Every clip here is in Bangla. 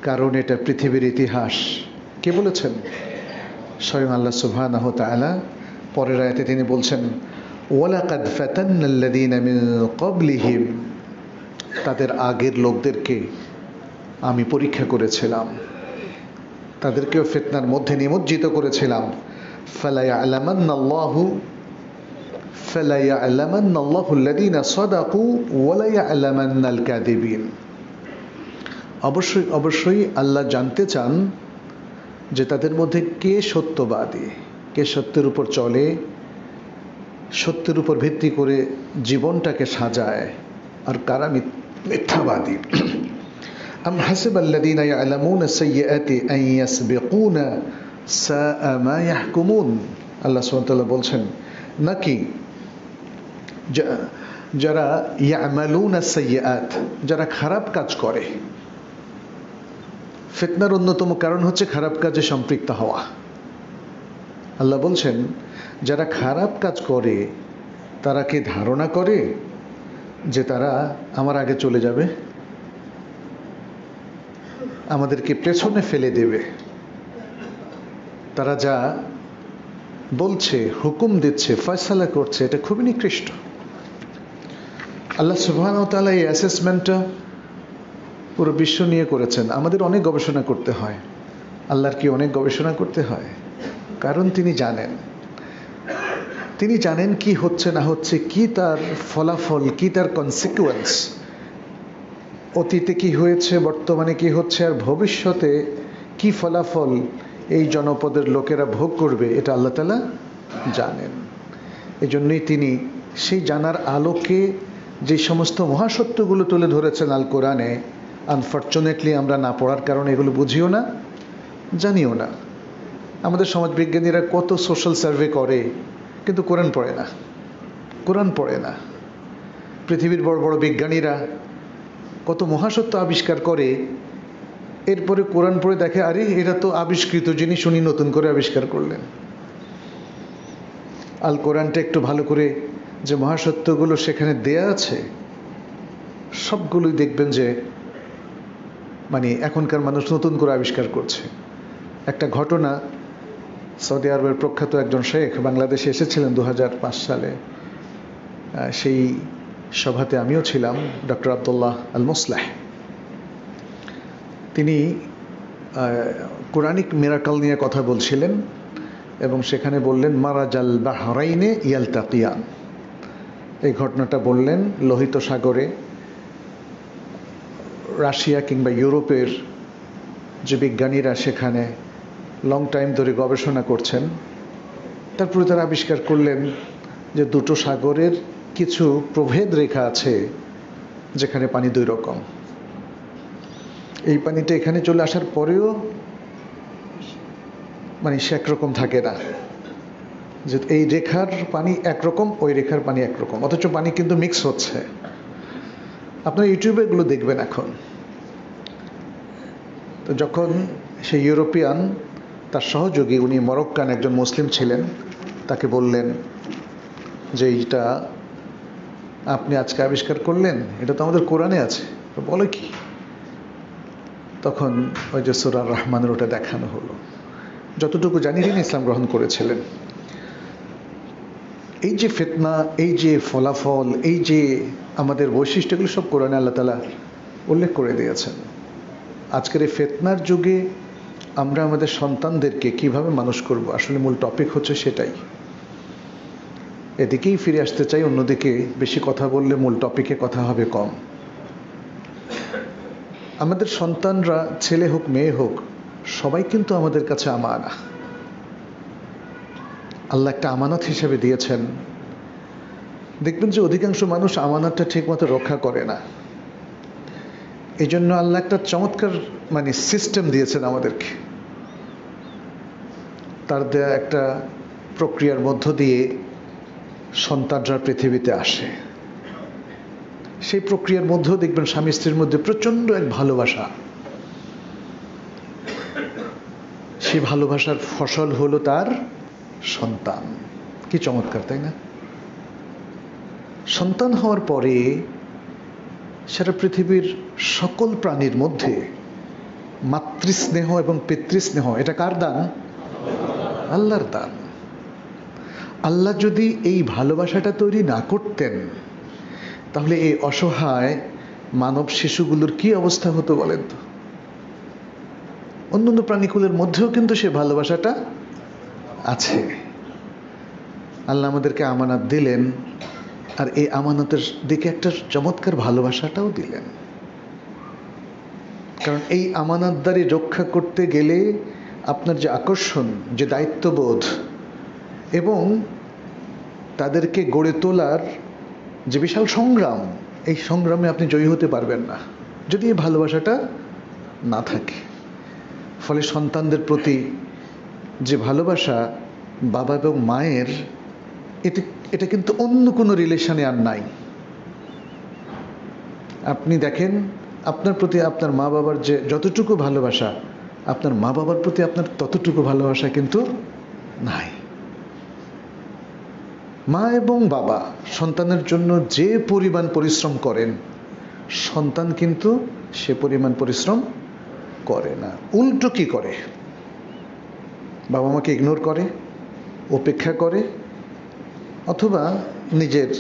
কারণ এটা পৃথিবীর ইতিহাস। কে বলেছেন? স্বয়ং আল্লাহ সুবহানাহু ওয়া তাআলা। পরের আয়াতে তিনি বলছেন, ওয়ালাকাদ ফাতান্নাল্লাযীনা মিন ক্বাবলিহিম, তাদের আগের লোকদেরকে আমি পরীক্ষা করেছিলাম, তাদেরকেও ফিতনার মধ্যে নিমজ্জিত করেছিলাম। ফালা ইয়ালামান্নাল্লাহু আল্লাযীনা সাদাকু ওয়া লা ইয়ালামান্নাল কাযিবিন। অবশ্যই অবশ্যই আল্লাহ জানতে চান যে তাদের মধ্যে কে সত্যবাদী, কে সত্যের উপর চলে, সত্যের উপর ভিত্তি করে জীবনটাকে সাজায়, আর কারা মিথ্যাবাদী। আম হাসিবাল্লাযীনা ইয়ালামুনা সাইয়্যাতি আন ইয়াসবিকুনা সাআ মা ইয়াহকুমুন। আল্লাহ সুবহানাহু ওয়া তাআলা বলছেন, নাকি যারা ইয়ামালুনা সাইয়্যাত, যারা খারাপ কাজ করে। ফিতনার অন্যতম কারণ হচ্ছে খারাপ কাজে সম্পৃক্ত হওয়া। আল্লাহ বলছেন, যারা খারাপ কাজ করে তারা কি ধারণা করে যে তারা আমার আগে চলে যাবে, আমাদেরকে পেছনে ফেলে দেবে? তারা যা বলছে, হুকুম দিচ্ছে, ফয়সালা করছে, এটা খুবই নিকৃষ্ট। আল্লাহ সুবহানাহু ওয়া তাআলা এই অ্যাসেসমেন্টটা পুরো বিশ্ব নিয়ে করেছেন। আমাদের অনেক গবেষণা করতে হয়। আল্লাহর কি অনেক গবেষণা করতে হয়? কারণ তিনি জানেন কি হচ্ছে না হচ্ছে, কি তার ফলাফল, কি তার কনসিকুয়েন্স, অতীতে কি হয়েছে, বর্তমানে কি হচ্ছে, আর ভবিষ্যতে কি ফলাফল এই জনপদের লোকেরা ভোগ করবে, এটা আল্লাহ তাআলা জানেন। এজন্যই তিনি সেই জানার আলোকে যে সমস্ত মহাসত্যগুলো তুলে ধরেছেন আল কোরআনে, আনফর্চুনেটলি আমরা না পড়ার কারণে এগুলো বুঝিও না, জানিও না। আমাদের সমাজবিজ্ঞানীরা কত সোশ্যাল সার্ভে করে, কিন্তু কোরআন পড়ে না। পৃথিবীর বড় বড় বিজ্ঞানীরা কত মহাসত্য আবিষ্কার করে, এরপরে কোরআন পড়ে দেখে, আরে এরা তো আবিষ্কৃত জিনিস উনি নতুন করে আবিষ্কার করলেন। আল কোরআনটা একটু ভালো করে যে মহাসত্যগুলো সেখানে দেয়া আছে, সবগুলোই দেখবেন যে এখনকার মানুষ নতুন করে আবিষ্কার করছে। একটা ঘটনা, সৌদি আরবের প্রখ্যাত একজন শেখ বাংলাদেশে এসেছিলেন 2005 সালে। সেই সভাতে আমিও ছিলাম, ডক্টর আব্দুল্লাহ আল মুসলাহ। তিনি কোরআনিক মিরাকল নিয়ে কথা বলছিলেন এবং সেখানে বললেন, মারাজাল বাহরাইনে ইয়ালতাকিয়ান। এই ঘটনাটা বললেন, লোহিত সাগরে রাশিয়া কিংবা ইউরোপের যে বিজ্ঞানীরা সেখানে লং টাইম ধরে গবেষণা করছেন, তারপরে তারা আবিষ্কার করলেন যে দুটো সাগরের কিছু প্রভেদ রেখা আছে, যেখানে পানি দুই রকম। এই পানিটা এখানে চলে আসার পরেও সে একরকম থাকে না, যে এই রেখার পানি একরকম, ওই রেখার পানি একরকম, অথচ পানি কিন্তু মিক্স হচ্ছে। আপনারা ইউটিউবে এগুলো দেখবেন এখন। তো যখন সেই ইউরোপিয়ান তার সহযোগী, উনি মরক্কান একজন মুসলিম ছিলেন, তাকে বললেন যে এইটা আপনি আজকে আবিষ্কার করলেন, এটা তো আমাদের কোরআনে আছে। তো বলে কি? তখন ওই যে সূরা রহমানের ওটা দেখানো হলো। যতটুকু জানি তিনি ইসলাম গ্রহণ করেছিলেন। এই যে ফিতনা, এই যে ফলাফল, এই যে আমাদের বৈশিষ্ট্যগুলো সব কোরআনে আল্লাহ তাআলা উল্লেখ করে দিয়েছেন। আজকের এই ফিতনার যুগে আমরা আমাদের সন্তানদেরকে কিভাবে মানুষ করব, আসলে মূল টপিক হচ্ছে সেটাই। এদিকেই ফিরে আসতে চাই, অন্যদিকে বেশি কথা বললে মূল টপিকে কথা হবে কম। আমাদের সন্তানরা, ছেলে হোক মেয়ে হোক, সবাই কিন্তু আমাদের কাছে আমানা। আল্লাহ একটা আমানত হিসেবে দিয়েছেন। দেখবেন যে অধিকাংশ মানুষ আমানতটা ঠিকমতো রক্ষা করে না। এই জন্য আল্লাহ একটা চমৎকার সিস্টেম দিয়েছেন আমাদেরকে। তার দেয়া একটা প্রক্রিয়ার মধ্য দিয়ে সন্তানরা পৃথিবীতে আসে। সেই প্রক্রিয়ার মধ্যেও দেখবেন স্বামী স্ত্রীর মধ্যে প্রচণ্ড এক ভালোবাসা। সেই ভালোবাসার ফসল হলো তার সন্তান। কি চমৎকার, তাই না? সন্তান হওয়ার পরে সারা পৃথিবীর সকল প্রাণীর মধ্যে মাতৃস্নেহ এবং পিতৃস্নেহ, এটা কার দান? আল্লাহর দান। আল্লাহ যদি এই ভালোবাসাটা তৈরি না করতেন, তাহলে এই অসহায় মানব শিশুগুলোর কি অবস্থা হতো বলেন তো? অন্যান্য প্রাণীকুলের মধ্যেও কিন্তু সে ভালোবাসাটা আছে। আল্লাহ আমাদেরকে আমানত দিলেন, আর এই আমানতের দিকে একটা চমৎকার ভালোবাসাটাও দিলেন। কারণ এই আমানতদারি রক্ষা করতে গেলে আপনার যে আকর্ষণ, যে দায়িত্ববোধ এবং তাদেরকে গড়ে তোলার যে বিশাল সংগ্রাম, এই সংগ্রামে আপনি জয়ী হতে পারবেন না যদি এই ভালোবাসাটা না থাকে। ফলে সন্তানদের প্রতি যে ভালোবাসা বাবা এবং মায়ের, এটা কিন্তু অন্য কোনো রিলেশনে আর নাই। আপনি দেখেন, আপনার প্রতি আপনার মা বাবার যে যতটুকু ভালোবাসা, আপনার মা বাবার প্রতি আপনার ততটুকু ভালোবাসা কিন্তু নাই। মা এবং বাবা সন্তানের জন্য যে পরিমাণ পরিশ্রম করেন, সন্তান কিন্তু সে পরিমাণ পরিশ্রম করে না। উল্টো কি করে? বাবা মাকে ইগনোর করে, উপেক্ষা করে, অথবা নিজের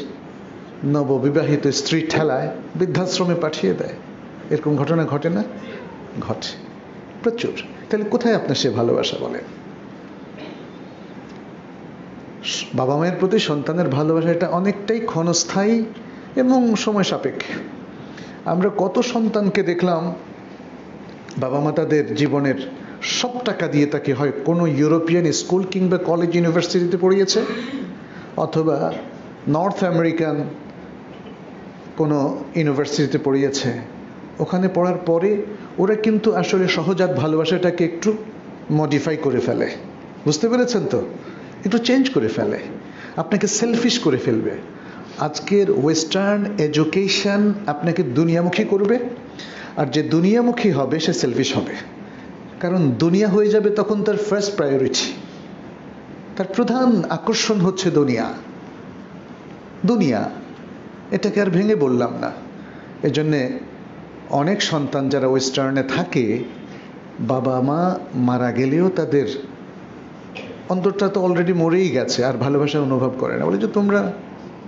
নববিবাহিত স্ত্রী ঠেলায় বৃদ্ধাশ্রমে পাঠিয়ে দেয়। এরকম ঘটনা ঘটে না? ঘটে প্রচুর। তাহলে কোথায় আপনার সে ভালোবাসা বলেন? বাবা মায়ের প্রতি সন্তানের ভালোবাসা এটা অনেকটাই ক্ষণস্থায়ী এবং সময় সাপেক্ষে। আমরা কত সন্তানকে দেখলাম, বাবা মা তাদের জীবনের সব টাকা দিয়ে তাকে হয় কোনো ইউরোপিয়ান স্কুল কিংবা কলেজ ইউনিভার্সিটিতে পড়িয়েছে, অথবা নর্থ আমেরিকান কোনো ইউনিভার্সিটিতে পড়িয়েছে। ওখানে পড়ার পরে ওরা কিন্তু আসলে সহজাত ভালোবাসাটাকে একটু মডিফাই করে ফেলে। বুঝতে পেরেছেন তো? একটু চেঞ্জ করে ফেলে, আপনাকে সেলফিশ করে ফেলবে। আজকের ওয়েস্টার্ন এডুকেশন আপনাকে দুনিয়ামুখী করবে, আর যে দুনিয়ামুখী হবে সে সেলফিশ হবে। কারণ দুনিয়া হয়ে যাবে তখন তার ফার্স্ট প্রায়োরিটি, তার প্রধান আকর্ষণ হচ্ছে দুনিয়া। দুনিয়া এটাকে আর ভেঙে বললাম না। এজন্যে অনেক সন্তান যারা ওয়েস্টার্নে থাকে, বাবা মা মারা গেলেও তাদের অন্তরটা তো অলরেডি মরেই গেছে, আর ভালোবাসা অনুভব করে না। বলে যে তোমরা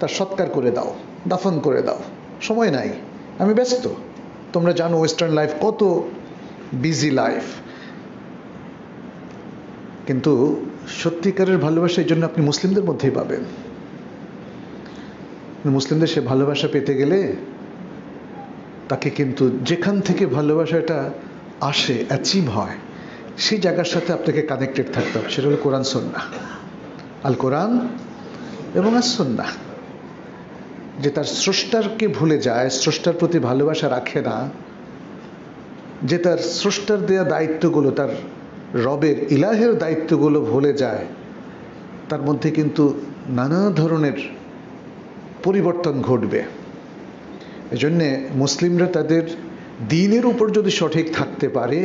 তার সৎকার করে দাও, দাফন করে দাও, সময় নাই, আমি ব্যস্ত। তোমরা জানো ওয়েস্টার্ন লাইফ কত বিজি লাইফ। কিন্তু সত্যিকারের ভালোবাসা এই জন্য আপনি মুসলিমদের মধ্যেই পাবেন। মুসলিমদের সে ভালোবাসা পেতে গেলে তাকে কিন্তু যেখান থেকে ভালোবাসাটা আসে, অ্যাচিভ হয়, সেই জায়গার সাথে আপনাকে কানেক্টেড থাকতে হবে। সেটা হলো কোরআন সুন্নাহ, আল কোরআন এবং আস সুন্নাহ। যে তার স্রষ্টারকে ভুলে যায়, স্রষ্টার প্রতি ভালোবাসা রাখে না, যে তার স্রষ্টার দেয়া দায়িত্বগুলো, তার রবের ইলাহের দায়িত্বগুলো ভুলে যায়, তার মধ্যে কিন্তু নানা ধরনের পরিবর্তন ঘটবে। এজন্যে মুসলিমরা তাদের দ্বীনের উপর যদি সঠিক থাকতে পারে,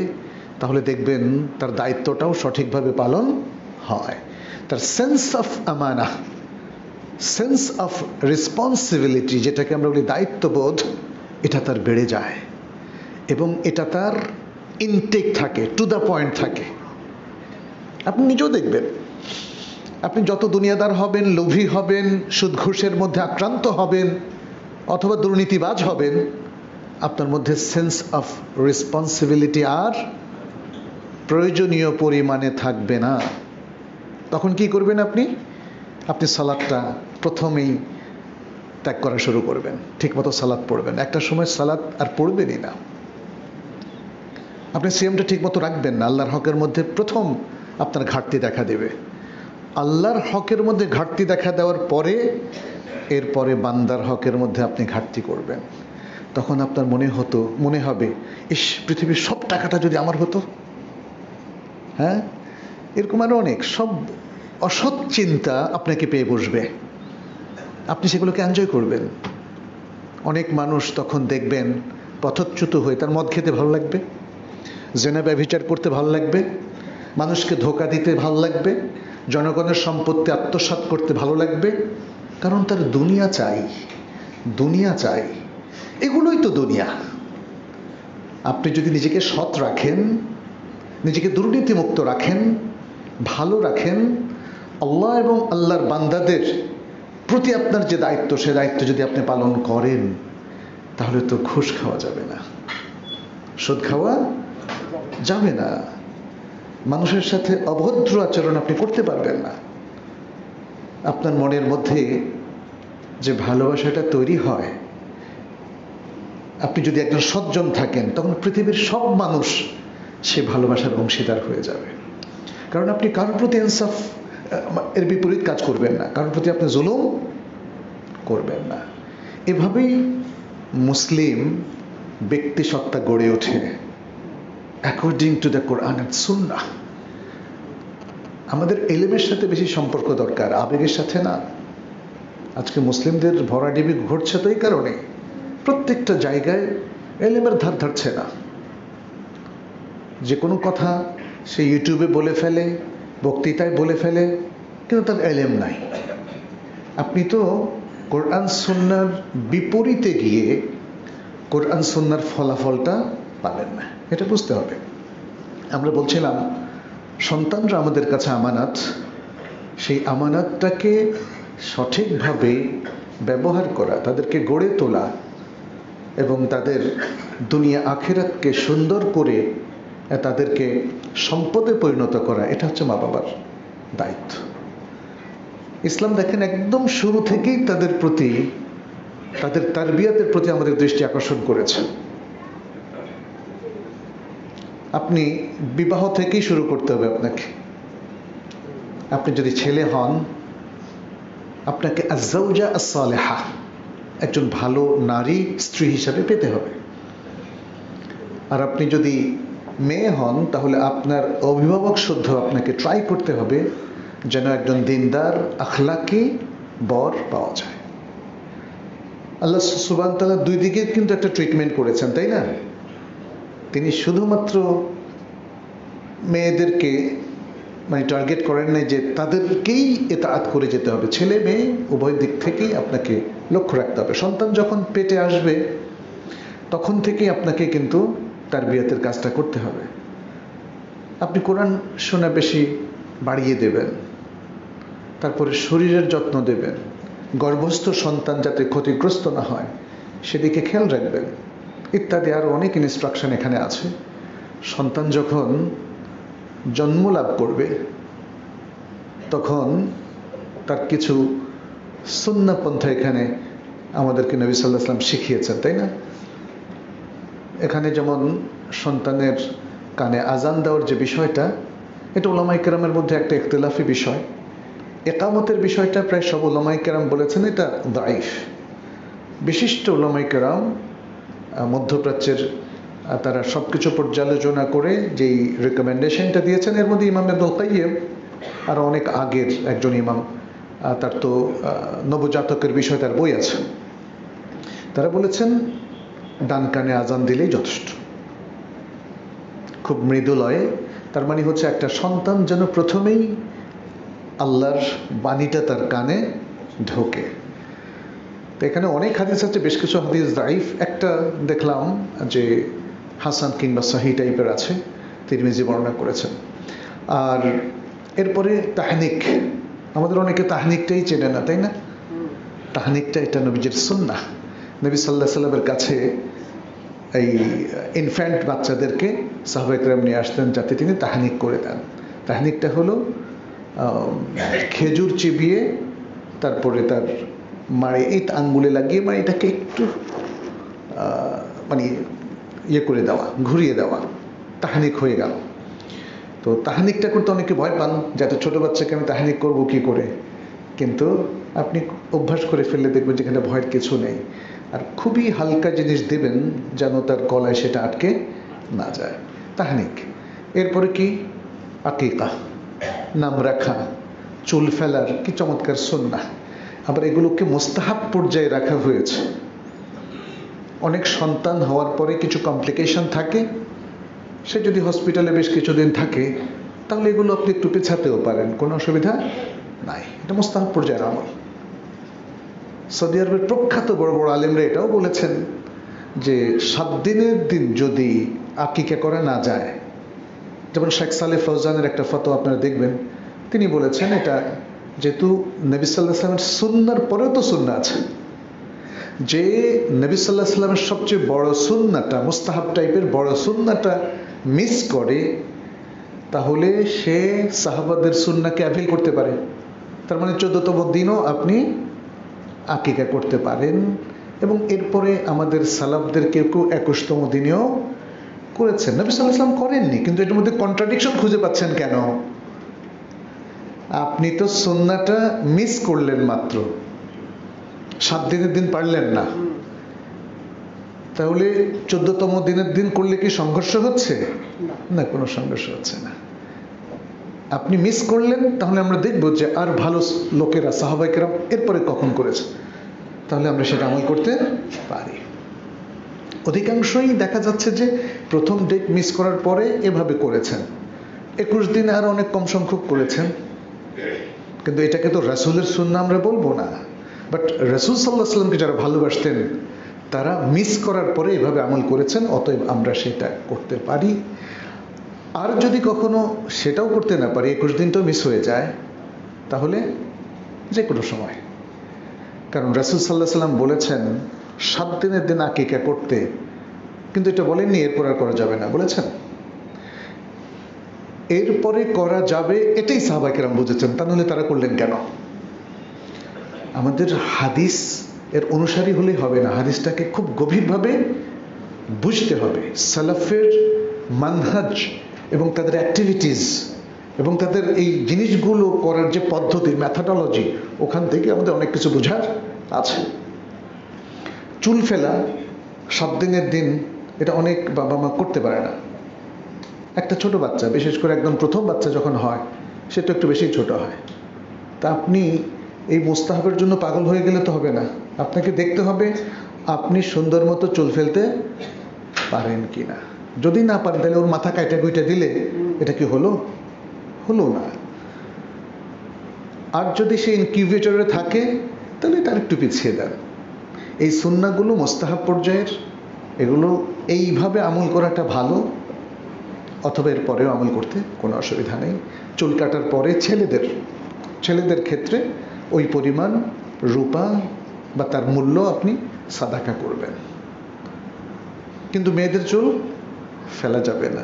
তাহলে দেখবেন তার দায়িত্বটাও সঠিকভাবে পালন হয়। তার সেন্স অফ আমানা, সেন্স অফ রেসপন্সিবিলিটি, যেটাকে আমরা বলি দায়িত্ববোধ, এটা তার বেড়ে যায় এবং এটা তার ইনটেক থাকে, টু দ্য পয়েন্ট থাকে। আপনি নিজেও দেখবেন, আপনি যত দুনিয়াদার হবেন, লোভী হবেন, সুদ ঘুষের মধ্যে আক্রান্ত হবেন, অথবা দুর্নীতিবাজ হবেন, আপনার মধ্যে সেন্স অফ রেসপন্সিবিলিটি আর প্রয়োজনীয় পরিমাণে থাকবে না। তখন কি করবেন আপনি? আপনি সালাদটা প্রথমেই ত্যাগ করা শুরু করবেন, ঠিকমতো সালাদ পড়বেন। একটা সময় সালাদ আর পড়বেনই না। আপনি সিয়ামটা ঠিকমতো রাখবেন না, আল্লাহর হকের মধ্যে প্রথম আপনার ঘাটতি দেখা দেবে। আল্লাহর হকের মধ্যে ঘাটতি দেখা দেওয়ার পরে এরপরে বান্দার হকের মধ্যে আপনি ঘাটতি করবেন। তখন আপনার মনে হবে, ইস, পৃথিবীর সব টাকাটা যদি আমার হতো। হ্যাঁ, এরকম আরো অনেক সব অসৎ চিন্তা আপনাকে পেয়ে বসবে, আপনি সেগুলোকে এনজয় করবেন। অনেক মানুষ তখন দেখবেন পথচ্যুত হয়ে, তার মদ খেতে ভালো লাগবে, জেনা ব্যভিচার করতে ভালো লাগবে, মানুষকে ধোঁকা দিতে ভালো লাগবে, জনগণের সম্পত্তি আত্মসাৎ করতে ভালো লাগবে। কারণ তার দুনিয়া চাই, দুনিয়া চাই। এগুলোই তো দুনিয়া। আপনি যদি নিজেকে সৎ রাখেন, নিজেকে দুর্নীতিমুক্ত রাখেন, ভালো রাখেন, আল্লাহ এবং আল্লাহর বান্দাদের প্রতি আপনার যে দায়িত্ব, সে দায়িত্ব যদি আপনি পালন করেন, তাহলে তো ঘুষ খাওয়া যাবে না, সুদ খাওয়া যাবে না, মানুষের সাথে অভদ্র আচরণ আপনি করতে পারবেন না। আপনার মনের মধ্যে যে ভালোবাসাটা তৈরি হয়, আপনি যদি একজন সজ্জন থাকেন, তখন পৃথিবীর সব মানুষ সে ভালোবাসার অংশীদার হয়ে যাবে। কারণ আপনি কারোর প্রতি ইনসাফ এর বিপরীত কাজ করবেন না, কারোর প্রতি আপনি জুলুম করবেন না। এভাবেই মুসলিম ব্যক্তি সত্তা গড়ে ওঠে according to the Quran and Sunnah. আমাদের এলেমের সাথে বেশি সম্পর্ক দরকার, আবেগের সাথে না। আজকে মুসলিমদের ভরাডিবি ঘটছে তো এই কারণে, প্রত্যেকটা জায়গায় এলেমের ধার ধারছে না। যে কোনো কথা সে ইউটিউবে বলে ফেলে, বক্তৃতায় বলে ফেলে, কিন্তু তার এলেম নাই। আপনি তো কোরআন সুন্নাহর বিপরীতে গিয়ে কোরআন সুন্নাহর ফলাফলটা পাবেন না, এটা বুঝতে হবে। আমরা বলছিলাম সন্তানরা আমাদের কাছে আমানত, সেই আমানতটাকে সঠিকভাবে ব্যবহার করা, তাদেরকে গড়ে তোলা এবং তাদের দুনিয়া আখিরাতকে সুন্দর করে তাদেরকে সম্পদে পরিণত করা, এটা হচ্ছে মা বাবার দায়িত্ব। ইসলাম দেখেন একদম শুরু থেকেই তাদের প্রতি, তাদের তারবিয়াতের প্রতি আমাদের দৃষ্টি আকর্ষণ করেছে। আপনি বিবাহ থেকেই শুরু করতে হবে আপনাকে। আপনি যদি ছেলে হন, আপনাকে আজ-জাওজা আস-সালেহা, একজন ভালো নারী স্ত্রী হিসাবে পেতে হবে। আর আপনি যদি মেয়ে হন, তাহলে আপনার অভিভাবক শুদ্ধ আপনাকে ট্রাই করতে হবে যেন একজন দিনদার আখলাকি বর পাওয়া যায়। আল্লাহ সুবহানাহু ওয়া তাআলা দুই দিকে কিন্তু একটা ট্রিটমেন্ট করেছেন, তাই না? তিনি শুধুমাত্র মেয়েদেরকে মানে টার্গেট করেন নাই যে তাদেরকেই ইতাআত করে যেতে হবে, ছেলে মেয়ে উভয় দিক থেকেই আপনাকে লক্ষ্য রাখতে হবে। সন্তান যখন পেটে আসবে তখন থেকেই আপনাকে কিন্তু তারবিয়াতের কাজটা করতে হবে। আপনি কোরআন শোনা বেশি বাড়িয়ে দেবেন, তারপরে শরীরের যত্ন দেবেন, গর্ভস্থ সন্তান যাতে ক্ষতিগ্রস্ত না হয় সেদিকে খেয়াল রাখবেন, ইত্যাদি আরও অনেক ইনস্ট্রাকশন এখানে আছে। সন্তান যখন জন্ম লাভ করবে তখন তার কিছু সুন্নাহ পন্থা এখানে আমাদেরকে নবী সাল্লাল্লাহু আলাইহি ওয়াসাল্লাম শিখিয়েছেন, তাই না? এখানে যেমন সন্তানের কানে আজান দেওয়ার যে বিষয়টা, এটা উলামায়ে কেরামের মধ্যে একটা ইখতিলাফি বিষয়। ইকামতের বিষয়টা প্রায় সব উলামায়ে কেরাম বলেছেন এটা দাঈফ। বিশিষ্ট উলামায়ে কেরাম মধ্যপ্রাচ্যের তারা সব কিছু পর্যালোচনা করে যেই রেকমেন্ডেশনটা দিয়েছেন, এর মধ্যে ইমাম ইবনুল কাইয়্যিম আর অনেক আগের একজন ইমাম, তার তো নবজাতকের বিষয় তার বই আছে, তারা বলেছেন ডান কানে আজান দিলেই যথেষ্ট, খুব মৃদু লয়ে। তার মানে হচ্ছে একটা সন্তান যেন প্রথমেই আল্লাহর বাণীটা তার কানে ঢোকে। তো এখানে অনেক হাদিস আছে, বেশ কিছু হাদিস দাঈফ, একটা দেখলাম যে হাসান কিংবা সহিহ টাইপের আছে, তিরমিজি বর্ণনা করেছেন। আর এরপরে তাহনিক, আমাদের অনেকে তাহনিকটাই চেনে না, তাই না? তাহনিকটা এটা নবীজির সুন্নাহ। নবী সাল্লাল্লাহু আলাইহি ওয়াসাল্লামের কাছে এই ইনফ্যান্ট বাচ্চাদেরকে সাহাবায়ে কেরাম নিয়ে আসতেন যাতে তিনি তাহনিক করে দেন। তাহনিকটা হলো খেজুর চিবিয়ে তারপরে তার মাড়ি এই আঙ্গুলে লাগিয়ে মাড়িটাকে একটু মানে ইয়ে করে দেওয়া, ঘুরিয়ে দেওয়া, তাহনিক হয়ে গেল। তো তাহনিকটা করতে অনেকে ভয় পান, যাতে ছোট বাচ্চাকে আমি তাহনিক করবো কি করে, কিন্তু আপনি অভ্যাস করে ফেললে দেখবেন যেখানে ভয়ের কিছু নেই। আর খুবই হালকা জিনিস দেবেন যেন তার গলায় সেটা আটকে না যায়, তাহনিক। এরপরে কি আকিকা, নাম রাখা, চুল ফেলার কি চমৎকার সুন্নাহ। আবার এগুলোকে মুস্তাহাব পর্যায়ে রাখা হয়েছে। অনেক সন্তান হওয়ার পরে কিছু কমপ্লিকেশন থাকে, সে যদি হসপিটালে বেশ কিছুদিন থাকে তাহলে এগুলো আপনি একটু পেছাতেও পারেন, কোনো অসুবিধা নাই। এটা মুস্তাহাব পর্যায়ের আমল। সৌদি আরবের প্রখ্যাত বড় বড় আলেমরা এটাও বলেছেন যে 7 দিনের দিন যদি আকিকা করা না যায়, যেমন শেখ সালেহ ফৌজানের একটা ফতোয়া আপনারা দেখবেন, তিনি বলেছেন এটা যেহেতু নবী সাল্লাল্লাহু আলাইহি ওয়াসাল্লামের সুন্নাহর পরেও তো সুন্নাহ আছে, যে নবী সাল্লাল্লাহু আলাইহি ওয়াসাল্লামের সবচেয়ে বড় সুন্নাহটা, মুস্তাহাব টাইপের বড় সুন্নাহটা মিস করে, তাহলে সে সাহাবাদের সুন্নাহকে অ্যাভিল করতে পারে। তার মানে 14তম দিনও আপনি আকিকা করতে পারেন। এবং এরপরে আমাদের সালাফদের কেউ কেউ 21তম দিনেও করেছেন। নবী সাল্লাল্লাহু আলাইহি ওয়াসাল্লাম করেননি, কিন্তু এটার মধ্যে কন্ট্রাডিকশন খুঁজে পাচ্ছেন কেন? আপনি তো সুন্নাহটা মিস করলেন, মাত্র 7 দিনের দিন পারলেন না, তাহলে 14তম দিনের দিন করলে কি সংঘর্ষ হচ্ছে? না, কোনো সংঘর্ষ হচ্ছে না। আপনি মিস করলেন, তাহলে আমরা দেখব যে আর ভালো লোকেরা সাহাবায়ে কেরাম এরপরে কখন করেছে, তাহলে আমরা সেটা আমল করতে পারি। অধিকাংশই দেখা যাচ্ছে যে প্রথম ডেট মিস করার পরে এভাবে করেছেন। 21 দিনে আর অনেক কম সংখ্যক করেছেন, কিন্তু এটাকে তো রাসূলের সুন্নাহ আমরা বলবো না। বাট রাসূল সাল্লাল্লাহু আলাইহি ওয়াসাল্লামকে যারা ভালোবাসতেন তারা মিস করার পরে এভাবে আমল করেছেন, অতএব আমরা সেটা করতে পারি। আর যদি কখনো সেটাও করতে না পারি, 21 দিনটাও মিস হয়ে যায়, তাহলে যে কোনো সময়, কারণ রাসূল সাল্লাল্লাহু আলাইহি ওয়াসাল্লাম বলেছেন 7 দিনের দিন আকিকা করতে, কিন্তু এটা বলেননি এরপর আর করা যাবে না, বলেছেন এরপরে করা যাবে, এটাই সাহাবায়ে কেরাম বুঝেছেন। তা নাহলে তারা করলেন কেন? আমাদের হাদিস এর অনুসারী হলেই হবে না, হাদিসটাকে খুব গভীরভাবে বুঝতে হবে। সালাফের মানহাজ এবং তাদের অ্যাক্টিভিটিস এবং তাদের এই জিনিসগুলো করার যে পদ্ধতি, ম্যাথোডোলজি, ওখান থেকে আমাদের অনেক কিছু বোঝার আছে। চুল ফেলা 7 দিনের দিন, এটা অনেক বাবা মা করতে পারে না। একটা ছোট বাচ্চা, বিশেষ করে একদম প্রথম বাচ্চা যখন হয়, সেটা একটু বেশি ছোট হয়। তা আপনি এই মুস্তাহাবের জন্য পাগল হয়ে গেলে তো হবে না, আপনাকে দেখতে হবে আপনি সুন্দর মতো চুল ফেলতে পারেন কিনা। যদি না পারেন তাহলে ওর মাথা কাইটা গুইটা দিলে এটা কি হলো? হলো না। আর যদি সে ইনকিউবেটরে থাকে তাহলে তার একটু পিছিয়ে দেন। এই সুন্নাহগুলো মুস্তাহাব পর্যায়ের, এগুলো এইভাবে আমল করাটা ভালো, অথবা এর পরেও আমল করতে কোনো অসুবিধা নেই। চুল কাটার পরে ছেলেদের ক্ষেত্রে ওই পরিমাণ রূপা বা তার মূল্য আপনি সাদাকা করবেন, কিন্তু মেয়েদের চুল ফেলা যাবে না,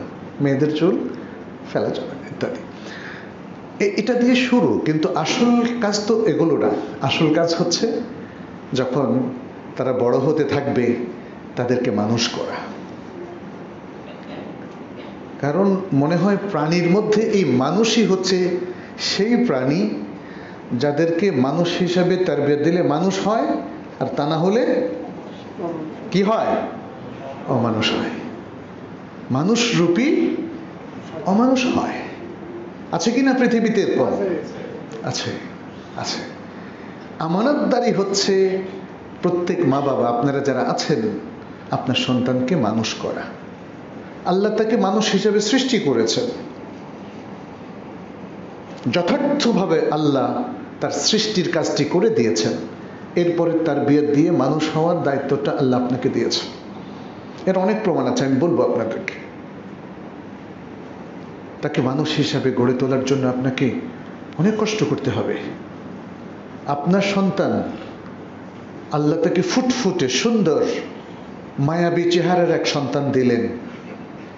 ইত্যাদি। এটা দিয়ে শুরু, কিন্তু আসল কাজ তো এগুলো না। আসল কাজ হচ্ছে যখন তারা বড় হতে থাকবে তাদেরকে মানুষ করা। কারণ মনে হয় প্রাণীর মধ্যে এই মানুষই হচ্ছে সেই প্রাণী যাদেরকে মানুষ হিসাবে তারবিয়ত দিলে মানুষ হয়, আর তা না হলে কি হয়? অমানুষ হয়। মানুষ রূপী অমানুষ হয়। আছে কি না পৃথিবীতে? এরকম আছে। আমানতদারি হচ্ছে প্রত্যেক মা বাবা, আপনারা যারা আছেন, আপনার সন্তানকে মানুষ করা। আল্লাহ তাকে মানুষ হিসেবে সৃষ্টি করেছেন, যথার্থভাবে আল্লাহ তার সৃষ্টির কাজটি করে দিয়েছেন। এরপরে তার বিয়ে দিয়ে মানুষ হওয়ার দায়িত্বটা আল্লাহ আপনাকে দিয়েছেন। এর অনেক প্রমাণ আছে, আমি বলবো আপনাদেরকে। তাকে মানুষ হিসাবে গড়ে তোলার জন্য আপনাকে অনেক কষ্ট করতে হবে। আপনার সন্তান, আল্লাহ তাকে ফুটফুটে সুন্দর মায়াবী চেহারার এক সন্তান দিলেন,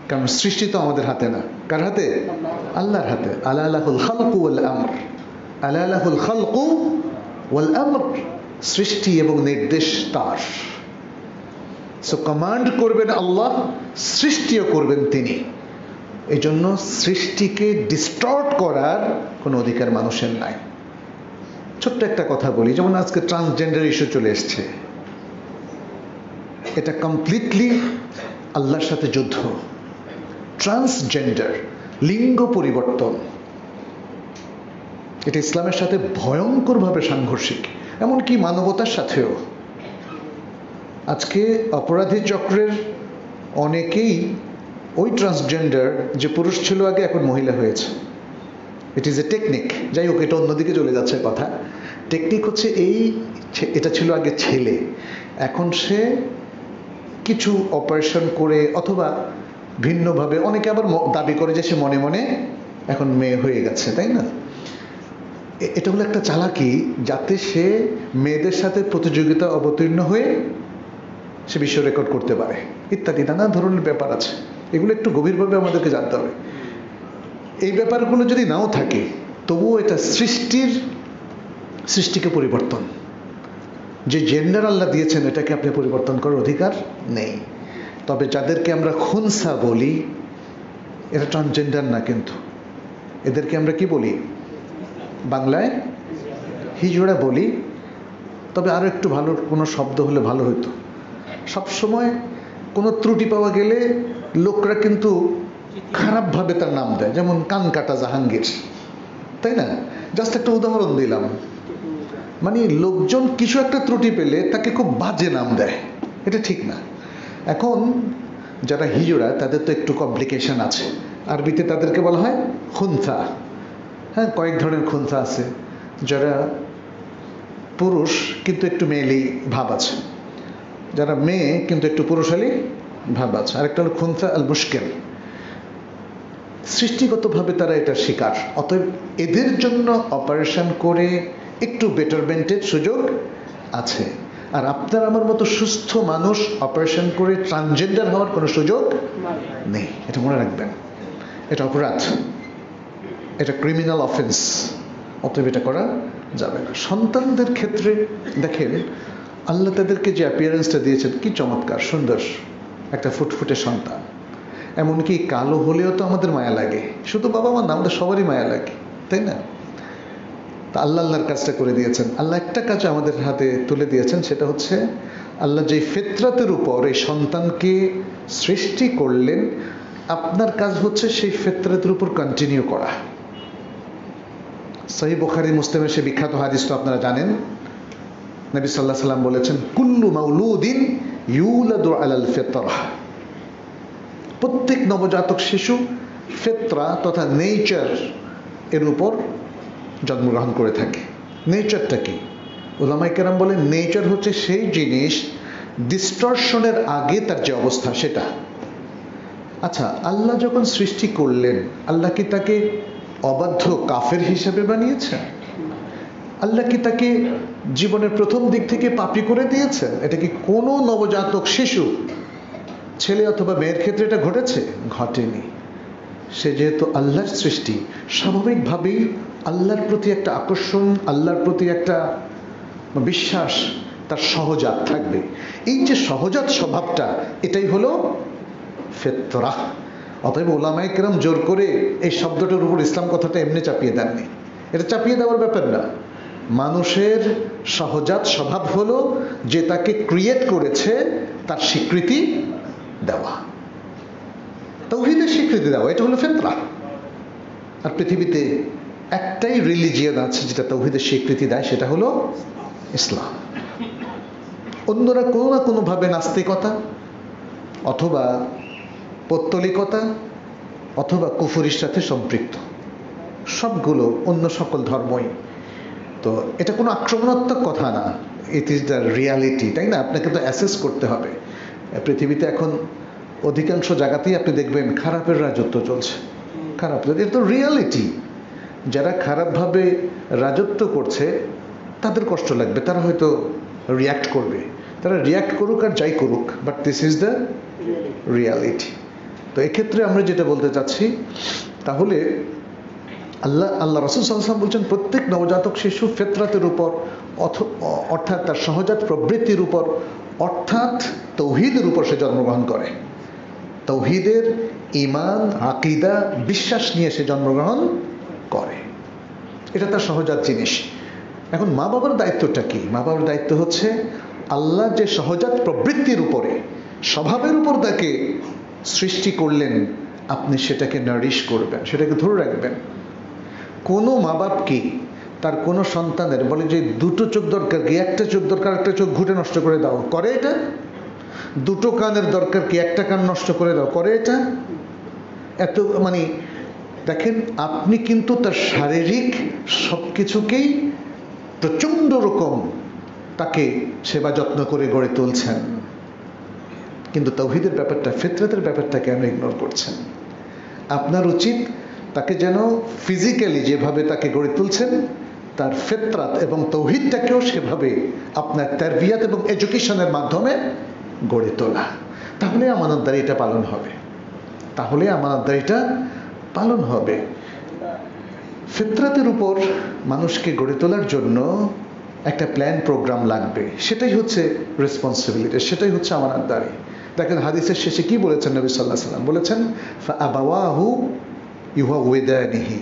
কারণ সৃষ্টি তো আমাদের হাতে না। কার হাতে? আল্লাহর হাতে। আলা লাহুল খালকু ওয়াল আমর, আলা লাহুল খালকু ওয়াল আমর, সৃষ্টি এবং নির্দেশ তার। সো কমান্ড করবেন আল্লাহ, সৃষ্টিও করবেন তিনি। এই জন্য সৃষ্টিকে ডিস্টর্ট করার কোনো অধিকার মানুষের নাই। ছোট্ট একটা কথা বলি, যেমন আজকে ট্রান্সজেন্ডার ইস্যু চলে এসছে, এটা কমপ্লিটলি আল্লাহর সাথে যুদ্ধ। ট্রান্সজেন্ডার, লিঙ্গ পরিবর্তন, এটা ইসলামের সাথে ভয়ঙ্করভাবে সাংঘর্ষিক, এমনকি মানবতার সাথেও। আজকে অপরাধী চক্রের অনেকেই ওই ট্রান্সজেন্ডার, যে পুরুষ ছিল আগে এখন মহিলা হয়েছে। ইট ইজ এ টেকনিক। যাই হোক, এটা অন্যদিকে চলে যাচ্ছে কথা। টেকনিক হচ্ছে এটা ছিল আগে ছেলে, এখন সে কিছু অপারেশন করে অথবা ভিন্নভাবে, অনেকে আবার দাবি করে যে সে মনে মনে এখন মেয়ে হয়ে গেছে, তাই না? এটা হলো একটা চালাকি, যাতে সে মেয়েদের সাথে প্রতিযোগিতা অবতীর্ণ হয়ে সে বিশ্ব রেকর্ড করতে পারে ইত্যাদি নানা ধরনের ব্যাপার আছে। এগুলো একটু গভীরভাবে আমাদেরকে জানতে হবে। এই ব্যাপারগুলো যদি নাও থাকে, তবুও এটা সৃষ্টিকে পরিবর্তন, যে জেন্ডার আল্লাহ দিয়েছেন এটাকে আপনি পরিবর্তন করার অধিকার নেই। তবে যাদেরকে আমরা খুনসা বলি, এরা ট্রান্সজেন্ডার না, কিন্তু এদেরকে আমরা কি বলি? বাংলায় হিজড়া বলি। তবে আরো একটু ভালো কোনো শব্দ হলে ভালো হতো। সবসময় কোনো ত্রুটি পাওয়া গেলে লোকরা কিন্তু খারাপভাবে তার নাম দেয়, যেমন কান কাটা জাহাঙ্গীর, তাই না? জাস্ট একটা উদাহরণ দিলাম। মানে লোকজন কিছু একটা ত্রুটি পেলে তাকে খুব বাজে নাম দেয়, এটা ঠিক না। এখন যারা হিজড়া তাদের তো একটু কমপ্লিকেশন আছে। আরবিতে তাদেরকে বলা হয় খুনসা। হ্যাঁ, কয়েক ধরনের খুনসা আছে। যারা পুরুষ কিন্তু একটু মেয়েলি ভাব আছে, যারা মেয়ে কিন্তু একটু পুরুষালী ভাব আছে। আরেকটা হলো খুনসা আল মুশকিল। সৃষ্টিগতভাবে তারা এটা শিকার, অতএব এদের জন্য অপারেশন করে একটু বেটারমেন্টের সুযোগ আছে। আর আপনার আমার মতো সুস্থ মানুষ অপারেশন করে ট্রান্সজেন্ডার হওয়ার কোনো সুযোগ নেই, এটা মনে রাখবেন। এটা অপরাধ, এটা ক্রিমিনাল অফেন্স, অতএব এটা করা যাবে না। সন্তানদের ক্ষেত্রে দেখেন, আল্লাহ তাদেরকে যে অ্যাপিয়ারেন্সটা দিয়েছেন কি চমৎকার সুন্দর, একটা ফুটফুটে সন্তান। এমনকি কালো হলেও তো আমাদের মায়া লাগে, শুধু বাবা মা না, আমাদের সবারই মায়া লাগে, তাই না? তা আল্লাহর কাজটা করে দিয়েছেন। আল্লাহ একটা কাজ আমাদের হাতে তুলে দিয়েছেন, সেটা হচ্ছে আল্লাহ যে ফিতরাতের উপর এই সন্তানকে সৃষ্টি করলেন, আপনার কাজ হচ্ছে সেই ফিতরাতের উপর কন্টিনিউ করা। সহিহ বুখারী মুসলিমের সে বিখ্যাত হাদিস তো আপনারা জানেন। নবী সাল্লাল্লাহু আলাইহি ওয়াসাল্লাম বলেছেন, কুল্লু মাউলুদিন ইউলাদু আলাল ফিতরাহ। প্রত্যেক নবজাতক শিশু ফিতরা তথা নেচার এর উপর জন্মগ্রহণ করে থাকে। নেচারটা কি? উলামায়ে কেরাম বলেন, নেচার হচ্ছে সেই জিনিস ডিস্টরশনের আগে তার যে অবস্থা সেটা। আচ্ছা, আল্লাহ যখন সৃষ্টি করলেন, আল্লাহ কি তাকে অবাধ্য কাফের হিসেবে বানিয়েছেন? আল্লাহ কি তাকে জীবনের প্রথম দিক থেকে পাপী করে দিয়েছেন? এটা কি কোনো নবজাতক শিশু, ছেলে অথবা মেয়ের ক্ষেত্রে এটা ঘটেছে? ঘটেনি। সে যেহেতু আল্লাহর সৃষ্টি, স্বাভাবিকভাবেই আল্লাহর প্রতি একটা আকর্ষণ, আল্লাহর প্রতি একটা বিশ্বাস তার সহজাত থাকবে। এই যে সহজাত স্বভাবটা, এটাই হলো ফিতরাহ। অতএব উলামায়ে কেরাম জোর করে এই শব্দটার উপর ইসলাম কথাটা এমনি চাপিয়ে দেননি। এটা চাপিয়ে দেওয়ার ব্যাপার না। মানুষের সহজাত স্বভাব হলো যে তাকে ক্রিয়েট করেছে তার স্বীকৃতি দেওয়া, তাওহীদের স্বীকৃতি দেওয়া, এটা হলো ফিতরাহ। আর পৃথিবীতে একটাই রিলিজিয়ন আছে যেটা তাওহীদের স্বীকৃতি দেয়, সেটা হলো ইসলাম। অন্যরা কোনো না কোনোভাবে নাস্তিকতা অথবা পৌত্তলিকতা অথবা কুফরির সাথে সম্পৃক্ত, সবগুলো অন্য সকল ধর্মই। তো এটা কোনো আক্রমণাত্মক কথা না, ইট ইজ দ্য রিয়ালিটি, তাই না? আপনাকে তো অ্যাসেস করতে হবে। পৃথিবীতে এখন অধিকাংশ জায়গাতেই আপনি দেখবেন খারাপের রাজত্ব চলছে। খারাপ, এটা তো রিয়ালিটি। যারা খারাপভাবে রাজত্ব করছে তাদের কষ্ট লাগবে, তারা হয়তো রিয়্যাক্ট করবে। তারা রিয়্যাক্ট করুক আর যাই করুক, but this is the reality. তো এক্ষেত্রে আমরা যেটা বলতে চাচ্ছি, তাহলে আল্লাহ রাসূল সাল্লাল্লাহু আলাইহি ওয়াসাল্লাম বলছেন, প্রত্যেক নবজাতক শিশু ফিতরাতের উপর, অর্থাৎ তার সহজাত প্রবৃত্তির উপর, অর্থাৎ তাওহীদের উপর সে জন্মগ্রহণ করে। তাওহীদের ঈমান, আকীদা, বিশ্বাস নিয়ে সে জন্মগ্রহণ করে, এটা তার সহজাত জিনিস। এখন মা বাবার দায়িত্বটা কি? মা বাবার দায়িত্ব হচ্ছে আল্লাহ যে সহজাত প্রবৃত্তির উপরে, স্বভাবের উপর তাকে সৃষ্টি করলেন, আপনি সেটাকে নারিশ করবেন, সেটাকে ধরে রাখবেন। কোনো মা বাপ কি তার কোনো সন্তানের বলে যে দুটো চোখ দরকার কি, একটা চোখ দরকার, একটা চোখ ঘুটে নষ্ট করে দাও, করে এটা? দুটো কানের দরকার কি, একটা কান নষ্ট করে দাও, করে এটা? এত মানে দেখেন, আপনি কিন্তু তার শারীরিক সব কিছুকেই প্রচণ্ড রকম তাকে সেবা যত্ন করে গড়ে তুলছেন, কিন্তু তাওহীদের ব্যাপারটা, ফিতরাতের ব্যাপারটা কেন ইগনোর করছেন? আপনার উচিত তাকে যেন ফিজিক্যালি যেভাবে তাকে গড়ে তুলছেন, তার ফিতরাত এবং তাওহীদটাকেও সেভাবে আপনার তারবিয়াত এবং এডুকেশনের মাধ্যমে গড়ে তোলা। তাহলে আমানতদারিটা পালন হবে, তাহলে আমানতদারিটা পালন হবে। ফিতরাতের উপর মানুষকে গড়ে তোলার জন্য একটা প্ল্যান প্রোগ্রাম লাগবে, সেটাই হচ্ছে রেসপন্সিবিলিটি, সেটাই হচ্ছে আমানতদারি। দেখেন হাদিসের শেষে কি বলেছেন নবী সাল্লাল্লাহু আলাইহি ওয়াসাল্লাম? বলেছেন ফাআবাওয়াহু ইউহাউইদানিহি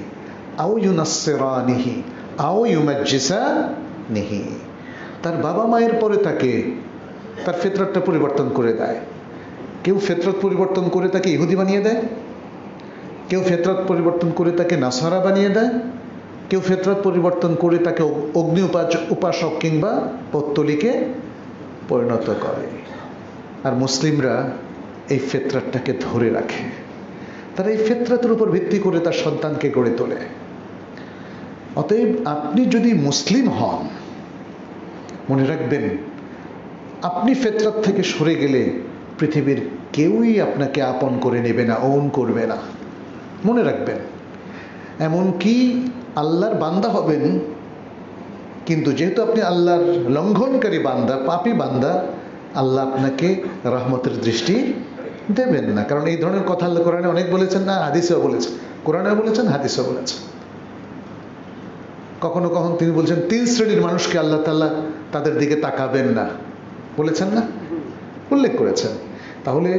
আও ইউনাসসিরানিহি আও ইউমাজ্জিসানিহি। তার বাবা মায়ের পরে তাকে তার ফিতরাতটা পরিবর্তন করে দেয়। কেউ ফিতরাত পরিবর্তন করে তাকে ইহুদি বানিয়ে দেয়, কেউ ফিতরাত পরিবর্তন করে তাকে নাসারা বানিয়ে দেয়, কেউ ফিতরাত পরিবর্তন করে তাকে অগ্নি উপাসক কিংবা পত্তলিকে পরিণত করে। আর মুসলিমরা এই ফিতরাতটাকে ধরে রাখে, তারা এই ফিতরাতের উপর ভিত্তি করে তার সন্তানকে গড়ে তোলে। অতএব আপনি যদি মুসলিম হন, মনে রাখবেন আপনি ফিতরাত থেকে সরে গেলে পৃথিবীর কেউই আপনাকে আপন করে নেবে না, ওন করবে না। মনে রাখবেন, এমনকি আল্লাহর বান্দা হবেন, কিন্তু যেহেতু আপনি আল্লাহর লঙ্ঘনকারী বান্দা, পাপী বান্দা, আল্লাহ আপনাকে রহমতের দৃষ্টি দেবেন না। কারণ এই ধরনের কথা আল্লাহ কোরআনে অনেক বলেছেন, না হাদিসেও বলেছেন, কোরআনেও বলেছেন, হাদিসেও বলেছেন। কখনো কখনো তিনি বলছেন 3 শ্রেণীর মানুষকে আল্লাহ তাআলা তাদের দিকে তাকাবেন না, বলেছেন না, উল্লেখ করেছেন। তাহলে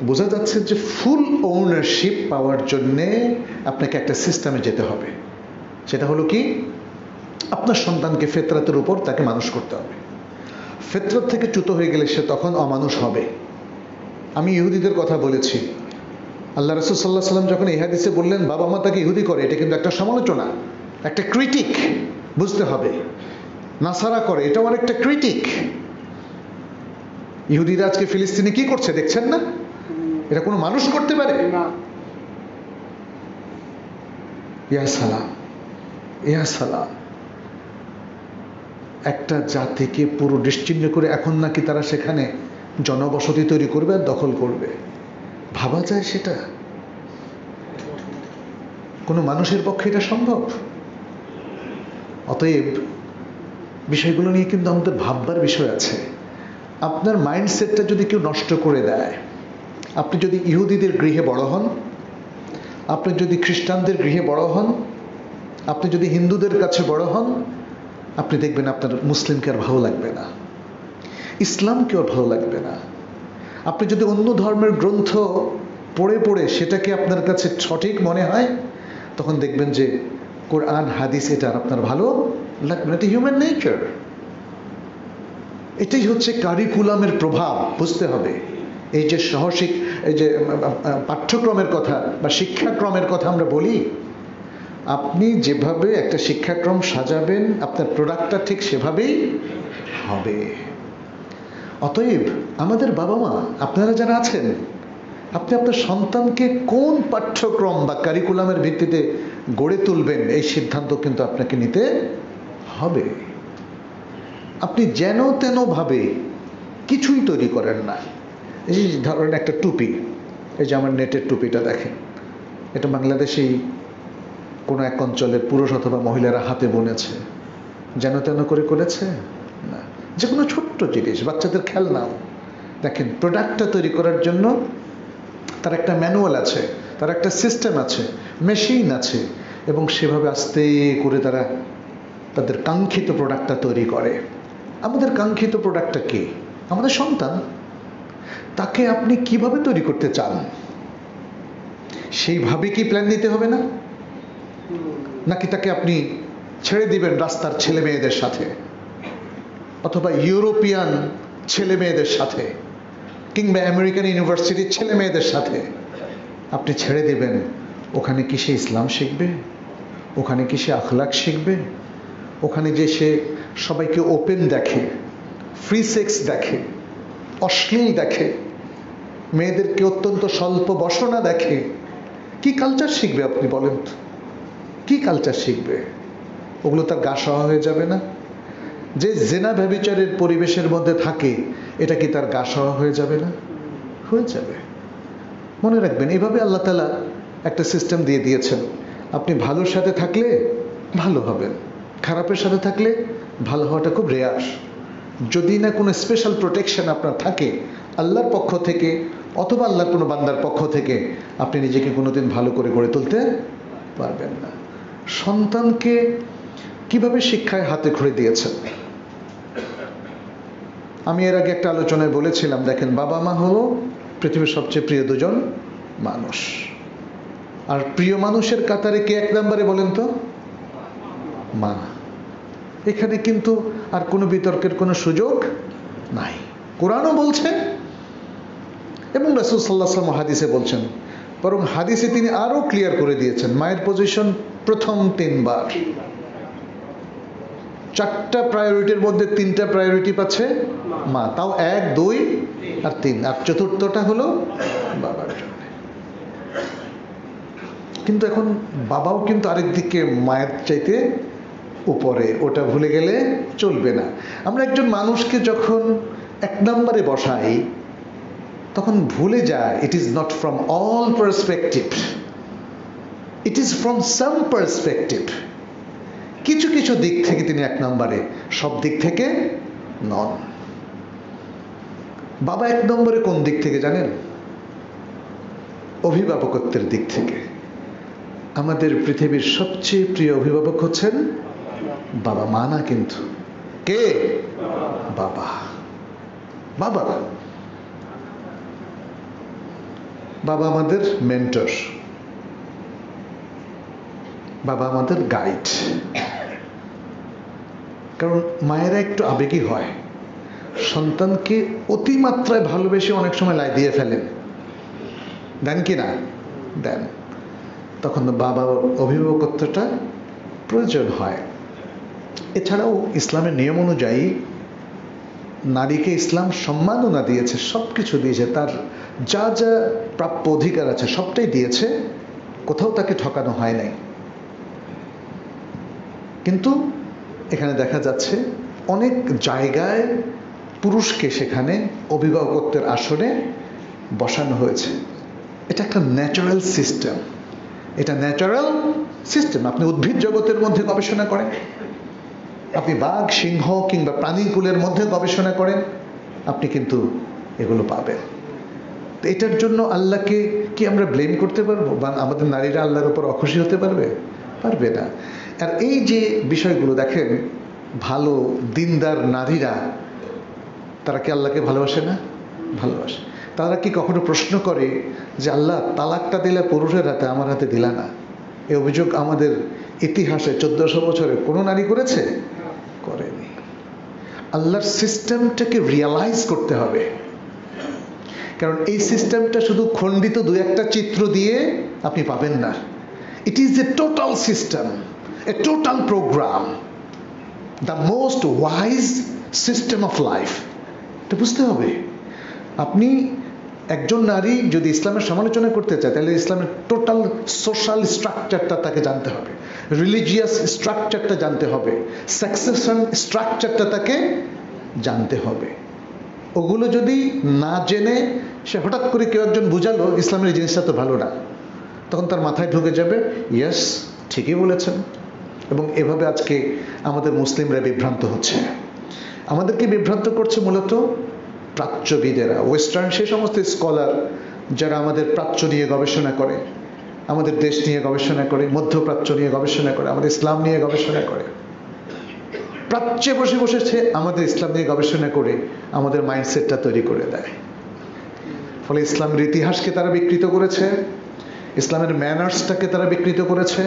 বোঝা যাচ্ছে যে ফুল ওনারশিপ পাওয়ার জন্যে আপনাকে একটা সিস্টেমে যেতে হবে। সেটা হলো কি, আপনার সন্তানকে ফিতরাতের উপর তাকে মানুষ করতে হবে। ফিতরাত থেকে চ্যুত হয়ে গেলে সে তখন অমানুষ হবে। আমি ইহুদিদের কথা বলেছি, আল্লাহ রাসূল সাল্লাল্লাহু আলাইহি ওয়াসাল্লাম যখন এই হাদিসে বললেন বাবা মা তাকে ইহুদি করে, এটা কিন্তু একটা সমালোচনা, একটা ক্রিটিক, বুঝতে হবে। নাসারা করে, এটাও আরেকটা ক্রিটিক। ইহুদিরা আজকে ফিলিস্তিনে কি করছে দেখছেন না? এটা কোনো মানুষ করতে পারে? ইয়া সালাম, ইয়া সালাম। একটা জাতিকে পুরো নিশ্চিহ্ন করে এখন নাকি তারা সেখানে জনবসতি তৈরি করবে আর দখল করবে। ভাবা যায় সেটা? কোনো মানুষের পক্ষে এটা সম্ভব? অতএব বিষয়গুলো নিয়ে কিন্তু আমাদের ভাববার বিষয় আছে। আপনার মাইন্ডসেটটা যদি কেউ নষ্ট করে দেয়, আপনি যদি ইহুদিদের গৃহে বড় হন, আপনি যদি খ্রিস্টানদের গৃহে বড় হন, আপনি যদি হিন্দুদের কাছে বড় হন, আপনি দেখবেন আপনার মুসলিমকে আর ভালো লাগবে না, ইসলামকে আর ভালো লাগবে না। আপনি যদি অন্য ধর্মের গ্রন্থ পড়ে পড়ে সেটাকে আপনার কাছে সঠিক মনে হয়, তখন দেখবেন যে কোরআন হাদিস এটা আর আপনার ভালো লাগবে না। এটা হিউম্যান নেচার, এটাই হচ্ছে কারিকুলামের প্রভাব, বুঝতে হবে। এই যে এই যে পাঠ্যক্রমের কথা বা শিক্ষাক্রমের কথা আমরা বলি, আপনি যেভাবে একটা শিক্ষাক্রম সাজাবেন আপনার প্রোডাক্টটা ঠিক সেভাবেই হবে। অতএব আমাদের বাবা মা, আপনারা যারা আছেন, আপনি আপনার সন্তানকে কোন পাঠ্যক্রম বা কারিকুলামের ভিত্তিতে গড়ে তুলবেন এই সিদ্ধান্ত কিন্তু আপনাকে নিতে হবে। আপনি যেন তেন ভাবে কিছুই তৈরি করেন না। এই যে ধরেন একটা টুপি, এই যে আমার নেটের টুপিটা দেখেন, এটা বাংলাদেশেই কোনো এক অঞ্চলের পুরুষ অথবা মহিলারা হাতে বুনেছে, যেন তেন করে করেছে না। যে কোনো ছোট্ট জিনিস, বাচ্চাদের খেলনাও দেখেন, প্রোডাক্টটা তৈরি করার জন্য তার একটা ম্যানুয়াল আছে, তার একটা সিস্টেম আছে, মেশিন আছে, এবং সেভাবে আস্তে করে তারা তাদের কাঙ্ক্ষিত প্রোডাক্টটা তৈরি করে। আমাদের কাঙ্ক্ষিত প্রোডাক্টটা কি? আমাদের সন্তান। তাকে আপনি কিভাবে তৈরি করতে চান সেইভাবে কি প্ল্যান নিতে হবে না? নাকি তাকে আপনি ছেড়ে দিবেন রাস্তার ছেলে মেয়েদের সাথে, অথবা ইউরোপিয়ান ছেলে মেয়েদের সাথে, কিংবা আমেরিকান ইউনিভার্সিটির ছেলে মেয়েদের সাথে আপনি ছেড়ে দিবেন? ওখানে কি সে ইসলাম শিখবে? ওখানে কি সে আখলাক শিখবে? ওখানে যে সে সবাইকে ওপেন দেখে, ফ্রি সেক্স দেখে, অশ্লীল দেখে, মেয়েদেরকে অত্যন্ত স্বল্প বসনা দেখে, কি কালচার শিখবে আপনি বলেন তো? কি কালচার শিখবে? ওগুলো তার গা সওয়া হয়ে যাবে না? যে জেনা ব্যভিচারের পরিবেশের মধ্যে থাকে, এটা কি তার গা সওয়া হয়ে যাবে না? হয়ে যাবে। মনে রাখবেন, এভাবে আল্লাহ তাআলা একটা সিস্টেম দিয়ে দিয়েছেন। আপনি ভালোর সাথে থাকলে ভালো হবেন, খারাপের সাথে থাকলে ভালো হওয়াটা খুব রেয়ার। যদি না কোনো স্পেশাল প্রোটেকশন আপনার থাকে আল্লাহর পক্ষ থেকে অথবা আল্লাহর কোনো বান্দার পক্ষ থেকে, আপনি নিজেকে কোনোদিন ভালো করে গড়ে তুলতে পারবেন না। সন্তানকে কিভাবে শিক্ষায় হাতে খড়ি দিয়েছেন? আমি এর আগে একটা আলোচনায় বলেছিলাম, দেখেন, বাবা মা হলো পৃথিবীর সবচেয়ে প্রিয় দুজন মানুষ। আর প্রিয় মানুষের কাতারে কে এক নম্বরে বলেন তো? মা। এখানে কিন্তু আর কোনো বিতর্কের কোনো সুযোগ নাই। কোরআনও বলছে এবং রাসূল সাল্লাল্লাহু আলাইহি ওয়াসাল্লাম হাদিসে বলছেন, বরং হাদিসে তিনি আরো ক্লিয়ার করে দিয়েছেন মায়ের পজিশন প্রথম 3 বার। 4টা প্রায়োরিটির মধ্যে 3টা প্রায়োরিটি পাচ্ছে মা, তাও 1, 2 আর 3, আর চতুর্থটা হলো বাবার জন্য। কিন্তু এখন বাবাও কিন্তু আরেক দিকে মায়ের চাইতে উপরে, ওটা ভুলে গেলে চলবে না। আমরা একজন মানুষকে যখন 1 নম্বরে বসাই তখন ভুলে যায় it is not from all perspective, it is from some perspective. কিছু কিছু দিক থেকে তিনি 1 নম্বরে, সব দিক থেকে নন। বাবা 1 নম্বরে কোন দিক থেকে জানেন? অভিভাবকত্বের দিক থেকে। আমাদের পৃথিবীর সবচেয়ে প্রিয় অভিভাবক হচ্ছেন বাবা, মা না কিন্তু। কে? বাবা। বাবা বাবা আমাদের মেন্টর, বাবা আমাদের গাইড। কারণ মায়েরা একটু আবেগী হয়, সন্তানকে অতিমাত্রায় ভালোবেসে অনেক সময় লাই দিয়ে ফেলেন, দেন কি না? দেন। তখন বাবা অভিভাবকত্বটা প্রয়োজন হয়। এছাড়াও ইসলামের নিয়ম অনুযায়ী নারীকে ইসলাম সম্মাননা দিয়েছে, সব কিছু দিয়েছে, তার যা যা প্রাপ্য অধিকার আছে সবটাই দিয়েছে, কোথাও তাকে ঠকানো হয় নাই। কিন্তু এখানে দেখা যাচ্ছে অনেক জায়গায় পুরুষকে সেখানে অভিভাবকত্বের আসনে বসানো হয়েছে। এটা একটা ন্যাচারাল সিস্টেম, এটা ন্যাচারাল সিস্টেম। আপনি উদ্ভিদ জগতের মধ্যে গবেষণা করেন, আপনি বাঘ, সিংহ কিংবা প্রাণীকুলের মধ্যে গবেষণা করেন, আপনি কিন্তু এগুলো পাবেন। তো এটার জন্য আল্লাহকে কি আমরা ব্লেম করতে পারবো? বা আমাদের নারীরা আল্লাহর উপর অখুশি হতে পারবে? পারবে না। আর এই যে বিষয়গুলো দেখেন, ভালো দিনদার নারীরা, তারা কি আল্লাহকে ভালোবাসে না? ভালোবাসে। তারা কি কখনো প্রশ্ন করে যে আল্লাহ তালাকটা দিলে পুরুষের হাতে, আমার হাতে দিলা না? এই অভিযোগ আমাদের ইতিহাসে 1400 বছরে কোনো নারী করেছে? করেনি। আল্লাহর সিস্টেমটাকে রিয়ালাইজ করতে হবে, কারণ এই সিস্টেমটা শুধু খণ্ডিত 2-1টা চিত্র দিয়ে আপনি পাবেন না। It is a total system, a total programme, the most wise system of life. এটা বুঝতে হবে। আপনি একজন নারী যদি ইসলামের সমালোচনা করতে চায়, তাহলে ইসলামের টোটাল সোশ্যাল স্ট্রাকচারটা তাকে জানতে হবে, রিলিজিয়াস স্ট্রাকচারটা জানতে হবে, সাকসেশন স্ট্রাকচারটা তাকে জানতে হবে। ওগুলো যদি না জেনে সে হঠাৎ করে কেউ একজন বুঝালো ইসলামের এই জিনিসটা তো ভালো না, তখন তার মাথায় ঢুকে যাবে, ইয়েস ঠিকই বলেছেন। এবং এভাবে আজকে আমাদের মুসলিমরা বিভ্রান্ত হচ্ছে। আমাদেরকে বিভ্রান্ত করছে মূলত প্রাচ্যবিদেরা, ওয়েস্টার্ন সেই সমস্ত স্কলার যারা আমাদের প্রাচ্য নিয়ে গবেষণা করে, আমাদের দেশ নিয়ে গবেষণা করে, মধ্যপ্রাচ্য নিয়ে গবেষণা করে, আমাদের ইসলাম নিয়ে গবেষণা করে। প্রাচ্যে বসে বসেছে আমাদের ইসলাম নিয়ে গবেষণা করে আমাদের মাইন্ডসেটটা তৈরি করে দেয়। ফলে ইসলামের ইতিহাসকে তারা বিকৃত করেছে, ইসলামের ম্যানার্সটাকে তারা বিকৃত করেছে,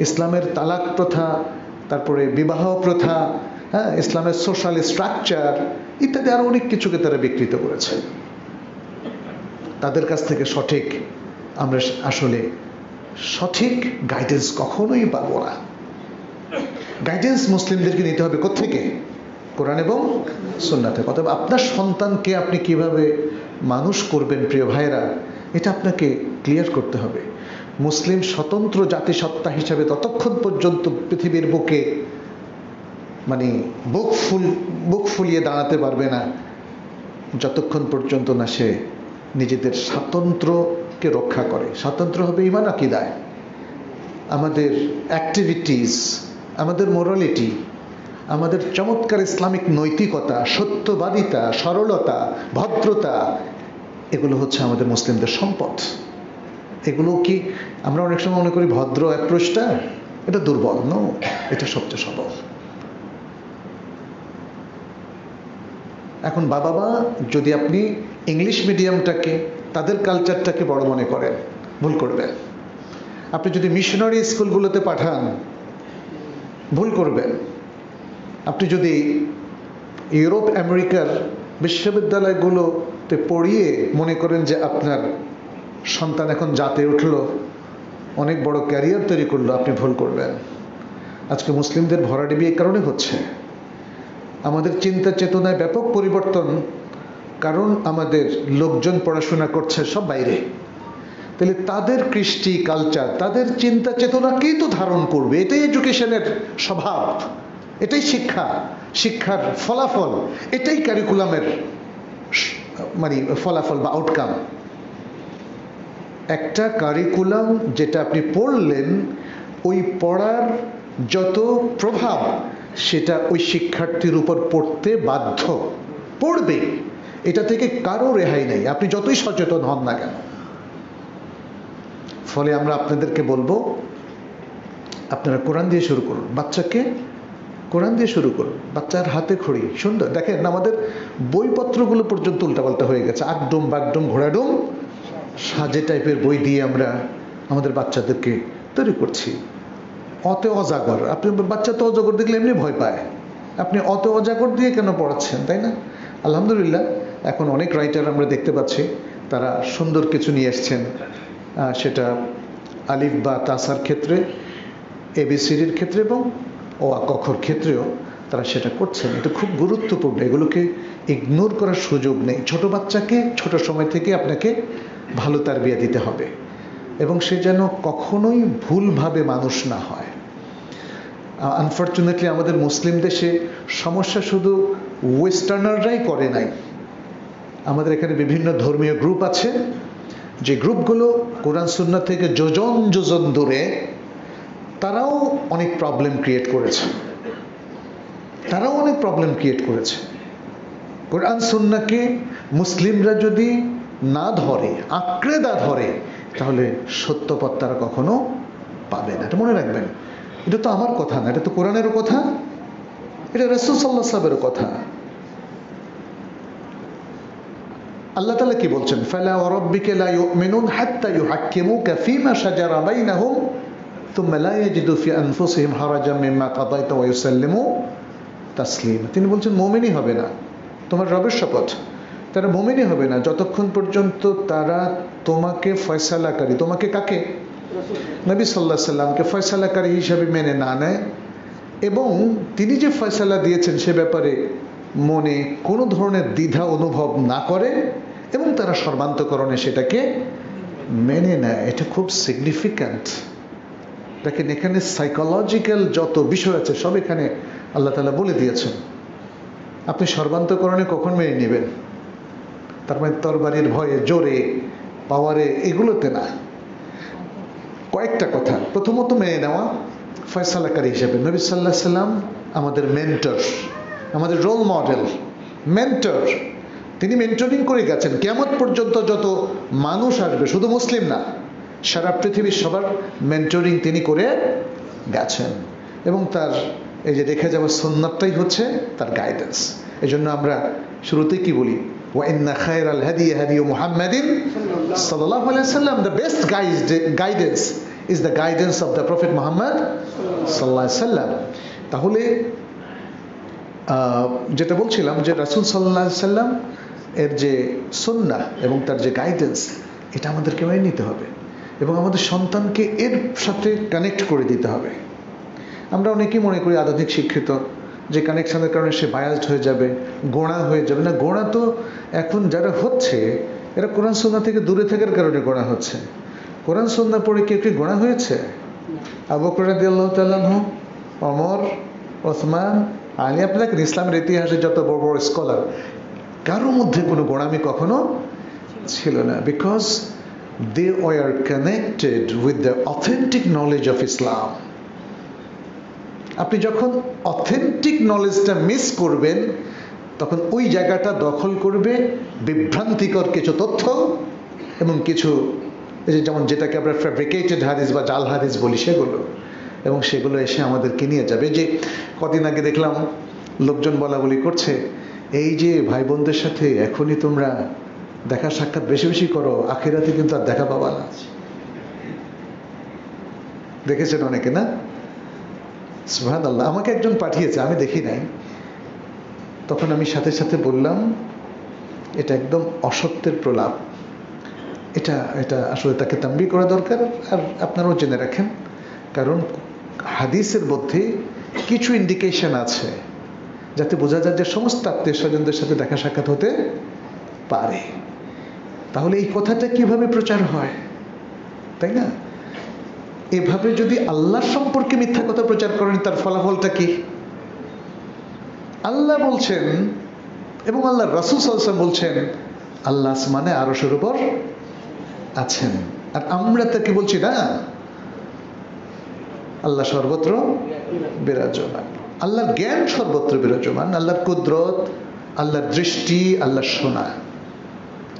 ইসলামের তালাক প্রথা, তারপরে বিবাহ প্রথা, হ্যাঁ, ইসলামের সোশ্যাল স্ট্রাকচার ইত্যাদি আরো অনেক কিছুকে তারা বিকৃত করেছে। তাদের কাছ থেকে আমরা আসলে সঠিক গাইডেন্স কখনোই পাবো না। গাইডেন্স মুসলিমদেরকে নিতে হবে কোত্থেকে? কোরআন এবং সুন্নাহ থেকে। অতএব আপনার সন্তানকে আপনি কিভাবে মানুষ করবেন প্রিয় ভাইরা, এটা আপনাকে ক্লিয়ার করতে হবে। মুসলিম স্বতন্ত্র জাতিসত্তা হিসাবে ততক্ষণ পর্যন্ত পৃথিবীর বুকে বুক ফুলিয়ে দাঁড়াতে পারবে না, যতক্ষণ পর্যন্ত না সে নিজেদের স্বাতন্ত্র্যকে রক্ষা করে। স্বাতন্ত্র্য হবে ঈমান আকীদায়, আমাদের অ্যাক্টিভিটিস, আমাদের মোরালিটি, আমাদের চমৎকার ইসলামিক নৈতিকতা, সত্যবাদিতা, সরলতা, ভদ্রতা, এগুলো হচ্ছে আমাদের মুসলিমদের সম্পদ। এগুলো কি আমরা অনেক সময় মনে করি ভদ্র অ্যাপ্রোচটা এটা দুর্বল? নো, এটা সবচেয়ে সবল। এখন বাবা মা যদি আপনি ইংলিশ মিডিয়ামটাকে, তাদের কালচারটাকে বড় মনে করেন, ভুল করবেন। আপনি যদি মিশনারি স্কুলগুলোতে পাঠান, ভুল করবেন। আপনি যদি ইউরোপ আমেরিকার বিশ্ববিদ্যালয়গুলোতে পড়িয়ে মনে করেন যে আপনার সন্তান এখন জাতে উঠলো, অনেক বড় ক্যারিয়ার তৈরি করলো, আপনি ভুল করবেন। আজকে মুসলিমদের ভরাডুবি এই কারণে হচ্ছে। আমাদের চিন্তা চেতনায় ব্যাপক পরিবর্তন, কারণ আমাদের লোকজন পড়াশোনা করছে সব বাইরে। তাহলে তাদের কৃষ্টি কালচার, তাদের চিন্তা চেতনাকেই তো ধারণ করবে। এটাই এডুকেশনের স্বভাব, এটাই শিক্ষা, শিক্ষার ফলাফল, এটাই কারিকুলামের মানে ফলাফল বা আউটকাম। একটা কারিকুলাম যেটা আপনি পড়লেন, ওই পড়ার যত প্রভাব সেটা ওই শিক্ষার্থীর উপর পড়তে বাধ্য, পড়বে। এটা থেকে কারো রেহাই নেই, আপনি যতই সচেতন হন না কেন। ফলে আমরা আপনাদেরকে বলবো, আপনারা কোরআন দিয়ে শুরু করুন, বাচ্চাকে কোরআন দিয়ে শুরু করুন। বাচ্চার হাতে খড়ি সুন্দর, দেখেন আমাদের বইপত্রগুলো পর্যন্ত উল্টাপাল্টা হয়ে গেছে। আগডুম বাগডুম ঘোড়াডুম সাজে টাইপের বই দিয়ে আমরা আমাদের বাচ্চাদেরকে তৈরি করছি। অতে অজাগর, আপনি বাচ্চা তো অজাগর দেখলে এমনি ভয় পায়, আপনি অতে অজাগর দিয়ে কেন পড়াচ্ছেন, তাই না? আলহামদুলিল্লাহ এখন অনেক রাইটার আমরা দেখতে পাচ্ছি, তারা সুন্দর কিছু নিয়ে এসছেন। সেটা আলিফ বা তাসার ক্ষেত্রে, এবিসিডির ক্ষেত্রে এবং ও আ কখর ক্ষেত্রেও তারা সেটা করছেন। এটা খুব গুরুত্বপূর্ণ, এগুলোকে ইগনোর করার সুযোগ নেই। ছোট বাচ্চাকে ছোট সময় থেকে আপনাকে ভালো তারবিয়া দিতে হবে, এবং সে যেন কখনোই ভুলভাবে মানুষ না হয়। আনফর্চুনেটলি আমাদের মুসলিম দেশে সমস্যা শুধু ওয়েস্টার্নাররাই করে নাই। আমাদের এখানে বিভিন্ন ধর্মীয় গ্রুপ আছে, যে গ্রুপগুলো কোরআন সুন্নাহ থেকে যোজন যোজন দূরে, তারাও অনেক প্রবলেম ক্রিয়েট করেছে। কোরআন সুন্নাহকে মুসলিমরা যদি না ধরে, আঁকড়ে না ধরে, তাহলে সত্য পথ তারা কখনো পাবে না। এটা মনে রাখবেন। এটা তো আমার কথা না, এটা তো কোরআনেরও কথা, এটা রাসূল সাল্লাল্লাহু আলাইহি ওয়াসাল্লামের কথা। আল্লাহ তাআলা কি বলছেন? ফালা ওয়ারাব্বিকা লা ইউমিনুন হাত্তা ইউহাক্কিমুকা ফীমা শাজারা বাইনাহুম থুম্মা লা ইয়াজিদু ফি আনফুসিহিম হারাজাম মিম্মা কাদাইতা ওয়া ইউসাল্লিমু তাসলিমা। তিনি বলছেন মুমিনই হবে না, তোমার রবের শপথ, তারা মুমিনই হবে না যতক্ষণ পর্যন্ত তারা তোমাকে ফয়সালাকারী, তোমাকে কাকে? নবী সাল্লাল্লাহু আলাইহি সাল্লামকে ফয়সালাকারী হিসাবে মেনে না নেয়, এবং তিনি যে ফয়সালা দিয়েছেন সে ব্যাপারে মনে কোনো ধরনের দ্বিধা অনুভব না করে, এবং তারা সর্বান্তকরণে সেটাকে মেনে নেয়। এটা খুব সিগনিফিক্যান্ট। দেখেন এখানে সাইকোলজিক্যাল যত বিষয় আছে সব এখানে আল্লাহ তাআলা বলে দিয়েছেন। আপনি সর্বান্তকরণে কখন মেনে নেবেন? তার মানে তরবারির ভয়ে, জোরে, পাওয়ারে, এগুলোতে না। কয়েকটা কথা। প্রথমত মেনে নেওয়া ফয়সালাকারী হিসেবে। নবী সাল্লাল্লাহু আলাইহি সাল্লাম আমাদের মেন্টর, আমাদের রোল মডেল, মেন্টর। তিনি মেন্টরিং করে গেছেন। কিয়ামত পর্যন্ত যত মানুষ আসবে, শুধু মুসলিম না, সারা পৃথিবীর সবার মেন্টরিং তিনি করে গেছেন, এবং তার এই যে রেখে যাওয়া সুন্নাতটাই হচ্ছে তার গাইডেন্স। এই জন্য আমরা শুরুতেই কি বলি? ওয়া ইন্না খায়রাল হাদি হাদি মুহাম্মাদিন সাল্লাল্লাহু আলাইহি ওয়াসাল্লাম। The best guidance is the guidance of the prophet Muhammad সাল্লাল্লাহু আলাইহি ওয়াসাল্লাম। তাহলে যেটা বলছিলাম যে রাসূল সাল্লাল্লাহু আলাইহি ওয়াসাল্লাম এর যে সুন্নাহ এবং তার যে গাইডেন্স, এটা আমাদেরকে মেনে নিতে হবে, এবং আমাদের সন্তানকে এর সাথে কানেক্ট করে দিতে হবে। আমরা অনেকেই মনে করি আধুনিক শিক্ষিত, যে কানেকশনের কারণে সে বায়াসড হয়ে যাবে, গোঁড়া হয়ে যাবে। না, গোঁড়া তো এখন যারা হচ্ছে এরা কোরআন সুন্নাহ থেকে দূরে থাকার কারণে গোঁড়া হচ্ছে। কোরআন সুন্নাহ পড়ে কেউ কি গোঁড়া হয়েছে? আবু বকর রাদিয়াল্লাহু তাআলা আনহু, ওমর, ওসমান, আলী, আপনাকে ইসলামের ইতিহাসে যত বড় বড় স্কলার, কারোর মধ্যে কোনো গোঁড়ামি কখনো ছিল না, because they were connected with the authentic knowledge of Islam. আপনি যখন অথেন্টিক নলেজটা মিস করবেন, তখন ওই জায়গাটা দখল করবে বিভ্রান্তিকর কিছু তথ্য এবং কিছু যেমন যেটাকে আমরা ফ্যাব্রিকেটেড হাদিস বা জাল হাদিস বলি সেগুলো, এবং সেগুলো এসে আমাদেরকে নিয়ে যাবে। যে কদিন আগে দেখলাম লোকজন বলা বলি করছে, এই যে ভাই বোনদের সাথে এখনই তোমরা দেখা সাক্ষাৎ বেশি বেশি করো, আখিরাতে কিন্তু আর দেখা পাবা না। দেখেছেন অনেকে না? সুবহানাল্লাহ। আমাকে একজন পাঠিয়েছে, আমি দেখি নাই। তখন আমি সাথে সাথে বললাম, এটা একদম অসত্যের প্রলাপ। এটা আসলে তাকে তাম্বি করা দরকার, আর আপনারাও জেনে রাখেন। কারণ হাদিসের মধ্যে কিছু ইন্ডিকেশন আছে যাতে বোঝা যায় যে সমস্ত আত্মীয় স্বজনদের সাথে দেখা সাক্ষাৎ হতে পারে। তাহলে এই কথাটা কিভাবে প্রচার হয়, তাই না? এভাবে যদি আল্লাহর সম্পর্কে মিথ্যা কথা প্রচার করেন, তার ফলাফলটা কি? আল্লাহ বলছেন এবং আল্লাহ রাসূল সাল্লাল্লাহু আলাইহি ওয়াসাল্লাম বলছেন আল্লাহ আসমানে আরশের উপর আছেন, আর আমরা তাকে বলছি না আল্লাহ সর্বত্র বিরাজমান। আল্লাহর জ্ঞান সর্বত্র বিরাজমান, আল্লাহর কুদরত, আল্লাহর দৃষ্টি, আল্লাহর শোনা।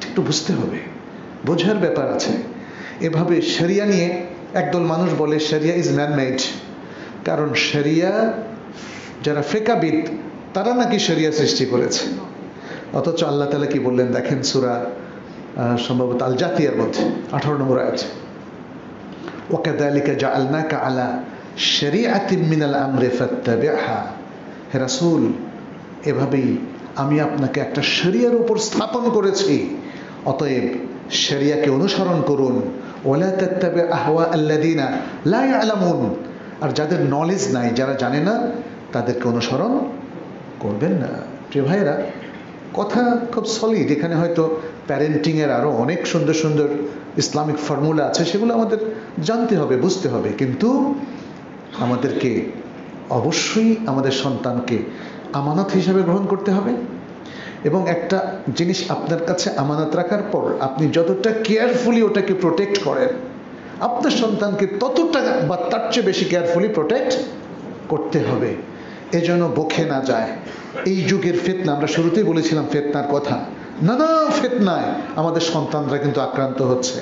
একটু বুঝতে হবে, বোঝার ব্যাপার আছে। এভাবে শরিয়া নিয়ে একদল মানুষ বলে শরিয়া ইজ ম্যান মেড, কারণ শরিয়া যারা ফিকহবিদ তারা নাকি শরিয়া সৃষ্টি করেছে। অথচ আল্লাহ তাআলা কি বললেন দেখেন, সূরা সম্ভবত আল জাথিয়ার মধ্যে 18 নম্বর আয়াত, ওয়াকাযালিকা জাআলনাকা আলা শরিআতিন মিনাল আমরি ফাত্তাবি'হা। হে রাসূল, এভাবেই আমি আপনাকে একটা শরিয়ার উপর স্থাপন করেছি, অতএব শরিয়াকে অনুসরণ করুন। ওয়ালা তাত্তাবি আহওয়া আল্লাযিনা লা ইয়ালামুন, আর যাদের নলেজ নাই, যারা জানে না, তাদেরকে অনুসরণ করবেন না। প্রিয় ভাইয়েরা, কথা খুব সলিড। এখানে হয়তো প্যারেন্টিংয়ের আরও অনেক সুন্দর সুন্দর ইসলামিক ফর্মুলা আছে, সেগুলো আমাদের জানতে হবে, বুঝতে হবে। কিন্তু আমাদেরকে অবশ্যই আমাদের সন্তানকে আমানত হিসাবে গ্রহণ করতে হবে। এবং একটা জিনিস আপনার কাছে আমানত রাখার পর আপনি যতটা কেয়ারফুলি ওটাকে প্রোটেক্ট করেন, আপনার সন্তানকে ততটা বা তার চেয়ে বেশি কেয়ারফুলি প্রোটেক্ট করতে হবে, এজন্য বকে না যায়। এই যুগের ফিতনা, আমরা শুরুতেই বলেছিলাম ফিতনার কথা, নানা ফিতনায় আমাদের সন্তানরা কিন্তু আক্রান্ত হচ্ছে।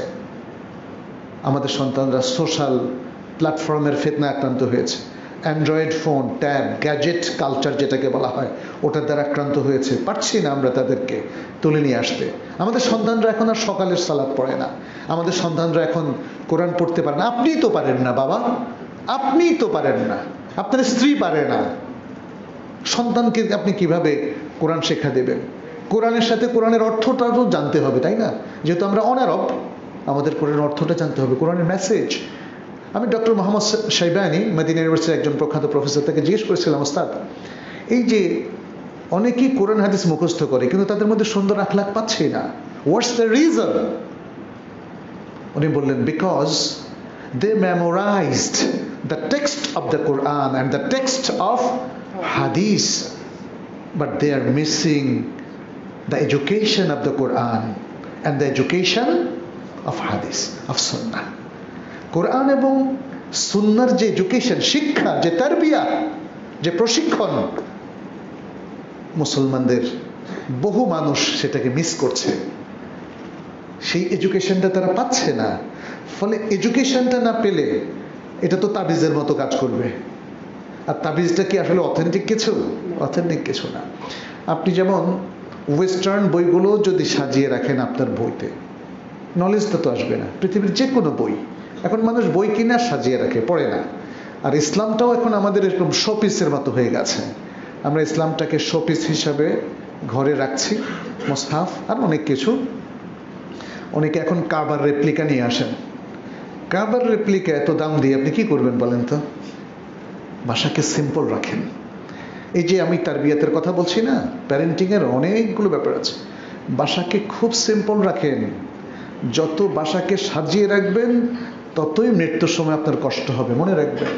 আমাদের সন্তানরা সোশ্যাল প্ল্যাটফর্মের ফিতনায় আক্রান্ত হয়েছে, Android phone, tab, gadget culture যেটাকে বলা হয়, ওটার দ্বারা আক্রান্ত হয়েছে। পারছি না আমরা তাদেরকে তুলে নিয়ে আসতে। আমাদের সন্তানরা এখন আর সকালের সালাত পড়ে না, আমাদের সন্তানরা এখন কোরআন পড়তে পারে না। আপনিই তো পারেন না বাবা, আপনিই তো পারেন না, আপনার স্ত্রী পারে না, সন্তানকে আপনি কিভাবে কোরআন শেখা দেবেন? কোরআনের সাথে কোরআনের অর্থটাও জানতে হবে, তাই না? যেহেতু আমরা অনারব, আমাদের কোরআনের অর্থটা জানতে হবে, কোরআনের মেসেজ। আমি ডক্টর মোহাম্মদ শাইবানি, মদিনা ইউনিভার্সিটির একজন প্রখ্যাত প্রফেসর, তাকে জিজ্ঞেস করেছিলাম, ওস্তাদ, এই যে অনেকেই কোরআন হাদিস মুখস্থ করে কিন্তু তাদের মধ্যে সুন্দর আখলাক পাচ্ছি না, হোয়াটস দ্য রিজন? উনি বললেন, because they memorised the text of the Quran and the text of hadith, but they are missing the education of the Quran and the education of hadith, of sunnah. কোরআন এবং সুন্নাহর যে এডুকেশন, শিক্ষা, যে তারবিয়া, যে প্রশিক্ষণ, মুসলমানদের বহু মানুষ সেটাকে মিস করছে। সেই এডুকেশনটা তারা পাচ্ছে না। ফলে এডুকেশনটা না পেলে এটা তো তাবিজের মতো কাজ করবে। আর তাবিজটা কি আসলে অথেন্টিক কিছু? অথেন্টিক কিছু না। আপনি যেমন ওয়েস্টার্ন বইগুলো যদি সাজিয়ে রাখেন আপনার বইতে, নলেজটা তো আসবে না। পৃথিবীর যে কোনো বই, এখন মানুষ বই কিনে সাজিয়ে রাখে, পড়ে না। আর ইসলামটাও এখন আমাদের এরকম শোপিসের মতো হয়ে গেছে। আমরা ইসলামটাকে শোপিস হিসাবে ঘরে রাখছি, মুসহাফ আর অনেক কিছু। অনেকে এখন কাবার রেপ্লিকা নিয়ে আসেন। কাবার রেপ্লিকা এত দাম দিয়ে আপনি কি করবেন বলেন তো? ভাষাকে সিম্পল রাখেন। এই যে আমি তারবিয়াতের কথা বলছি না, প্যারেন্টিংয়ের অনেকগুলো ব্যাপার আছে। ভাষাকে খুব সিম্পল রাখেন। যত ভাষাকে সাজিয়ে রাখবেন ততই মৃত্যুর সময় আপনার কষ্ট হবে, মনে রাখবেন।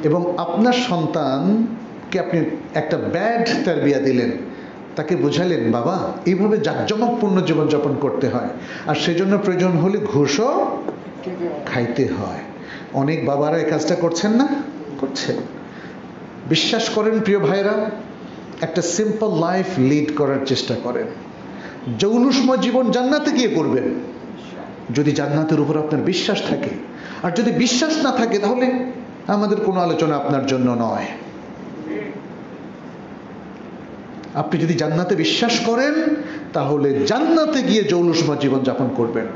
এবং আপনার সন্তানকে আপনি একটা ব্যাড তারবিয়া দিলেন, তাকে বুঝালেন, বাবা এইভাবে জাঁকজমকপূর্ণ জীবনযাপন করতে হয়, আর সেজন্য প্রয়োজন হলে ঘুষও খাইতে হয়। অনেক বাবারা এই কাজটা করছেন না? করছেন। বিশ্বাস করেন প্রিয় ভাইরা, একটা সিম্পল লাইফ লিড করার চেষ্টা করেন। জৌলুসময় জীবন জান্নাতে গিয়ে করবেন যদি জান্নাতের উপর আপনার বিশ্বাস থাকে। আর যদি বিশ্বাস না থাকে তাহলে আমাদের কোনো আলোচনা আপনার জন্য নয়। আপনি যদি জান্নাতে বিশ্বাস করেন তাহলে জান্নাতে গিয়ে জৌলুসময় জীবন যাপন করবেন।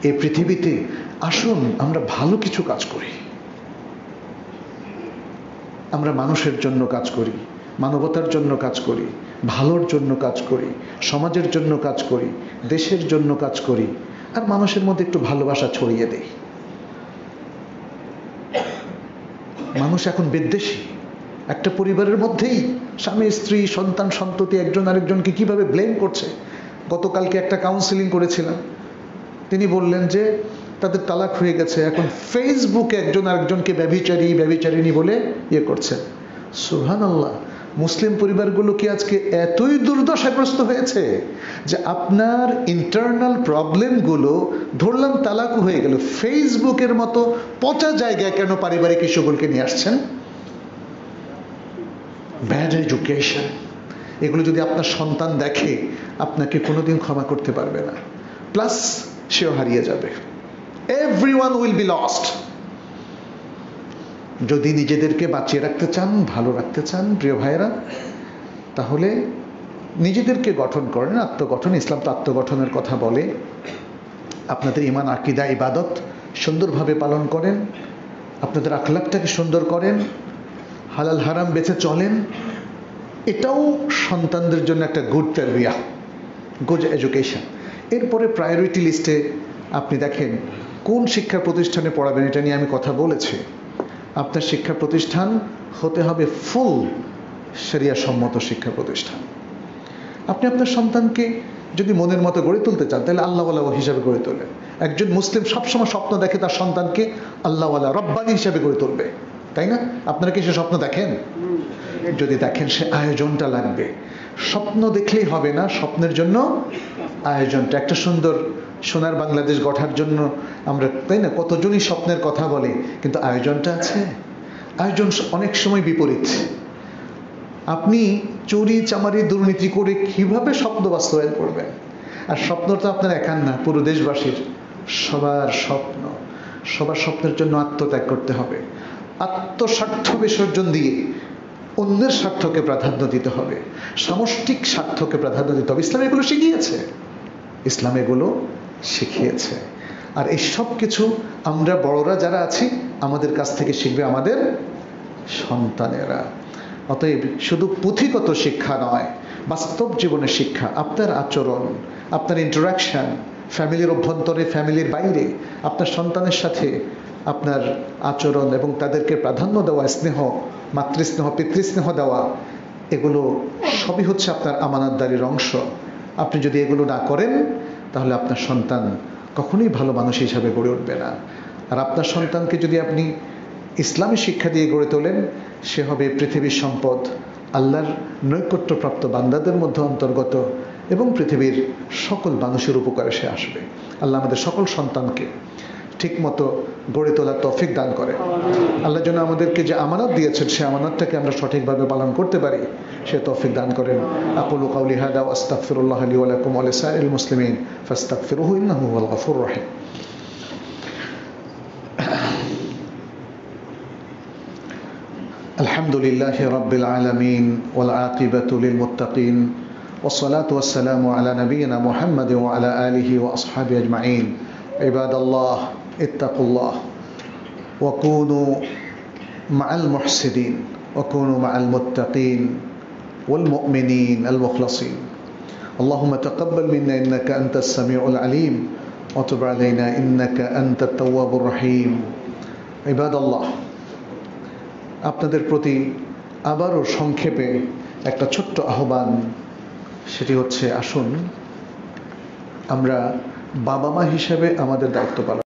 এই পৃথিবীতে আসুন আমরা ভালো কিছু কাজ করি। আমরা মানুষের জন্য কাজ করি, মানবতার জন্য কাজ করি, ভালোর জন্য কাজ করি, সমাজের জন্য কাজ করি, দেশের জন্য কাজ করি, আর মানুষের মধ্যে একটু ভালোবাসা ছড়িয়ে দেই। মানুষ এখন বিদ্বেষী। একটা পরিবারের মধ্যেই স্বামী স্ত্রী সন্তান সন্ততি একজন আরেকজনকে কিভাবে ব্লেম করছে। গতকালকে একটা কাউন্সিলিং করেছিলাম, তিনি বললেন যে তাদের তালাক হয়ে গেছে, এখন ফেসবুকে একজন আরেকজনকে ব্যভিচারী ব্যভিচারিণী বলে ইয়ে করছে। সুবহানাল্লাহ, মুসলিম পরিবারগুলো কি আজকে এতই দুর্দশাগ্রস্ত হয়েছে যে আপনার ইন্টারনাল প্রবলেমগুলো, ধরলাম তালাক হয়ে গেল, ফেসবুকের মতো পচা জায়গায় কেন পারিবারিক ইস্যুগুলোকে নিয়ে আসছেন? ব্যাড এডুকেশন, এগুলো যদি আপনার সন্তান দেখে আপনাকে কোনোদিন ক্ষমা করতে পারবে না, প্লাস সেও হারিয়ে যাবে। Everyone will be lost. যদি নিজেদেরকে বাঁচিয়ে রাখতে চান, ভালো রাখতে চান প্রিয় ভাইয়েরা, তাহলে নিজেদেরকে গঠন করেন। আত্মগঠন, ইসলাম তো আত্মগঠনের কথা বলে। আপনাদের ঈমান, আকীদা, ইবাদত সুন্দরভাবে পালন করেন, আপনাদের আখলাকটাকে সুন্দর করেন, হালাল হারাম বেঁচে চলেন। এটাও সন্তানদের জন্য একটা গুড তারবিয়া, গুড এডুকেশন। এরপরে প্রায়োরিটি লিস্টে আপনি দেখেন কোন শিক্ষা প্রতিষ্ঠানে পড়াবেন, এটা নিয়ে আমি কথা বলেছি। আপনার শিক্ষা প্রতিষ্ঠান হতে হবে ফুল শরিয়া সম্মত শিক্ষা প্রতিষ্ঠান। আপনি আপনার সন্তানকে যদি মনের মতো গড়ে তুলতে চান তাহলে আল্লাহওয়ালা হিসাবে গড়ে তোলেন। একজন মুসলিম সবসময় স্বপ্ন দেখে তার সন্তানকে আল্লাহওয়ালা রব্বানি হিসাবে গড়ে তুলবে, তাই না? আপনারা কি সে স্বপ্ন দেখেন? যদি দেখেন, সে আয়োজনটা লাগবে। স্বপ্ন দেখলেই হবে না, স্বপ্নের জন্য আয়োজনটা। একটা সুন্দর সোনার বাংলাদেশ গড়ার জন্য আমরা, তাই না, কতজনই স্বপ্নের কথা বলে, কিন্তু আয়োজনটা আছে? আয়োজন অনেক সময় বিপরীত। আপনি চুরি চামারি দুর্নীতি করে কিভাবে স্বপ্ন বাস্তবায়ন করবেন? আর স্বপ্ন তো আপনার একার না, পুরো দেশবাসীর, সবার স্বপ্ন। সবার স্বপ্নের জন্য আত্মত্যাগ করতে হবে। আত্মস্বার্থ বিসর্জন দিয়ে অন্যের স্বার্থকে প্রাধান্য দিতে হবে, সামষ্টিক স্বার্থকে প্রাধান্য দিতে হবে। ইসলাম এগুলো শিখিয়েছে, ইসলাম এগুলো শিখিয়েছে। আর এই সব কিছু আমরা বড়রা যারা আছি আমাদের কাছ থেকে শিখবে আমাদের সন্তানেরা। অতএব শুধু পুঁথিগত শিক্ষা নয়, বাস্তব জীবনের শিক্ষা, আপনার আচরণ, আপনার ইন্টারাকশন, ফ্যামিলির অভ্যন্তরে, ফ্যামিলির বাইরে, আপনার সন্তানের সাথে আপনার আচরণ এবং তাদেরকে প্রাধান্য দেওয়া, স্নেহ, মাতৃস্নেহ, পিতৃস্নেহ দেওয়া, এগুলো সবই হচ্ছে আপনার আমানতদারির অংশ। আপনি যদি এগুলো না করেন তাহলে আপনার সন্তান কখনোই ভালো মানুষ হিসাবে গড়ে উঠবে না। আর আপনার সন্তানকে যদি আপনি ইসলামী শিক্ষা দিয়ে গড়ে তোলেন, সে হবে পৃথিবীর সম্পদ, আল্লাহর নৈকট্যপ্রাপ্ত বান্দাদের মধ্যে অন্তর্গত, এবং পৃথিবীর সকল মানুষের উপকারে সে আসবে। আল্লাহ আমাদের সকল সন্তানকে ঠিক মতো গড়ে তোলার তৌফিক দান করে। আল্লাহ যেন আমাদেরকে যে আমানত দিয়েছেন সে আমানতটাকে আমরা সঠিকভাবে পালন করতে পারি, সে তৌফিক দান করেন। আকুলু কাউলি হাদা ওয়া আস্তাগফিরুল্লাহ লি ওয়া লাকুম ওয়া লিসাইরিল মুসলিমিন ফাস্তাগফিরুহু ইন্নাহু হুয়াল গফুরুর রহিম। আলহামদুলিল্লাহি রাব্বিল আলামিন ওয়াল আকিবাতু লিল মুত্তাকিন ওয়াসসালাতু ওয়াসসালামু আলা নাবিয়িনা মুহাম্মাদিন ওয়া আলা আলিহি ওয়া আসহাবিহি আজমাইন। ইবাদাল্লাহ ইত্তাকুল্লাহ ওয়া কুনু মাআল মুহসিনিন ওয়া কুনু মাআল মুত্তাকিন ওয়াল মুমিনিন আল মুখলাসিন। আল্লাহুম্মা তাকাব্বাল মিন্না ইন্নাকা আনতাস সামিউল আলিম ওয়া তুব আলাইনা ইন্নাকা আনতাত তাওয়াবুর রহিম। ইবাদাল্লাহ, আপনাদের প্রতি আবারও সংক্ষেপে একটা ছোট্ট আহ্বান, সেটি হচ্ছে আসুন আমরা বাবা মা হিসেবে আমাদের দায়িত্ব পালন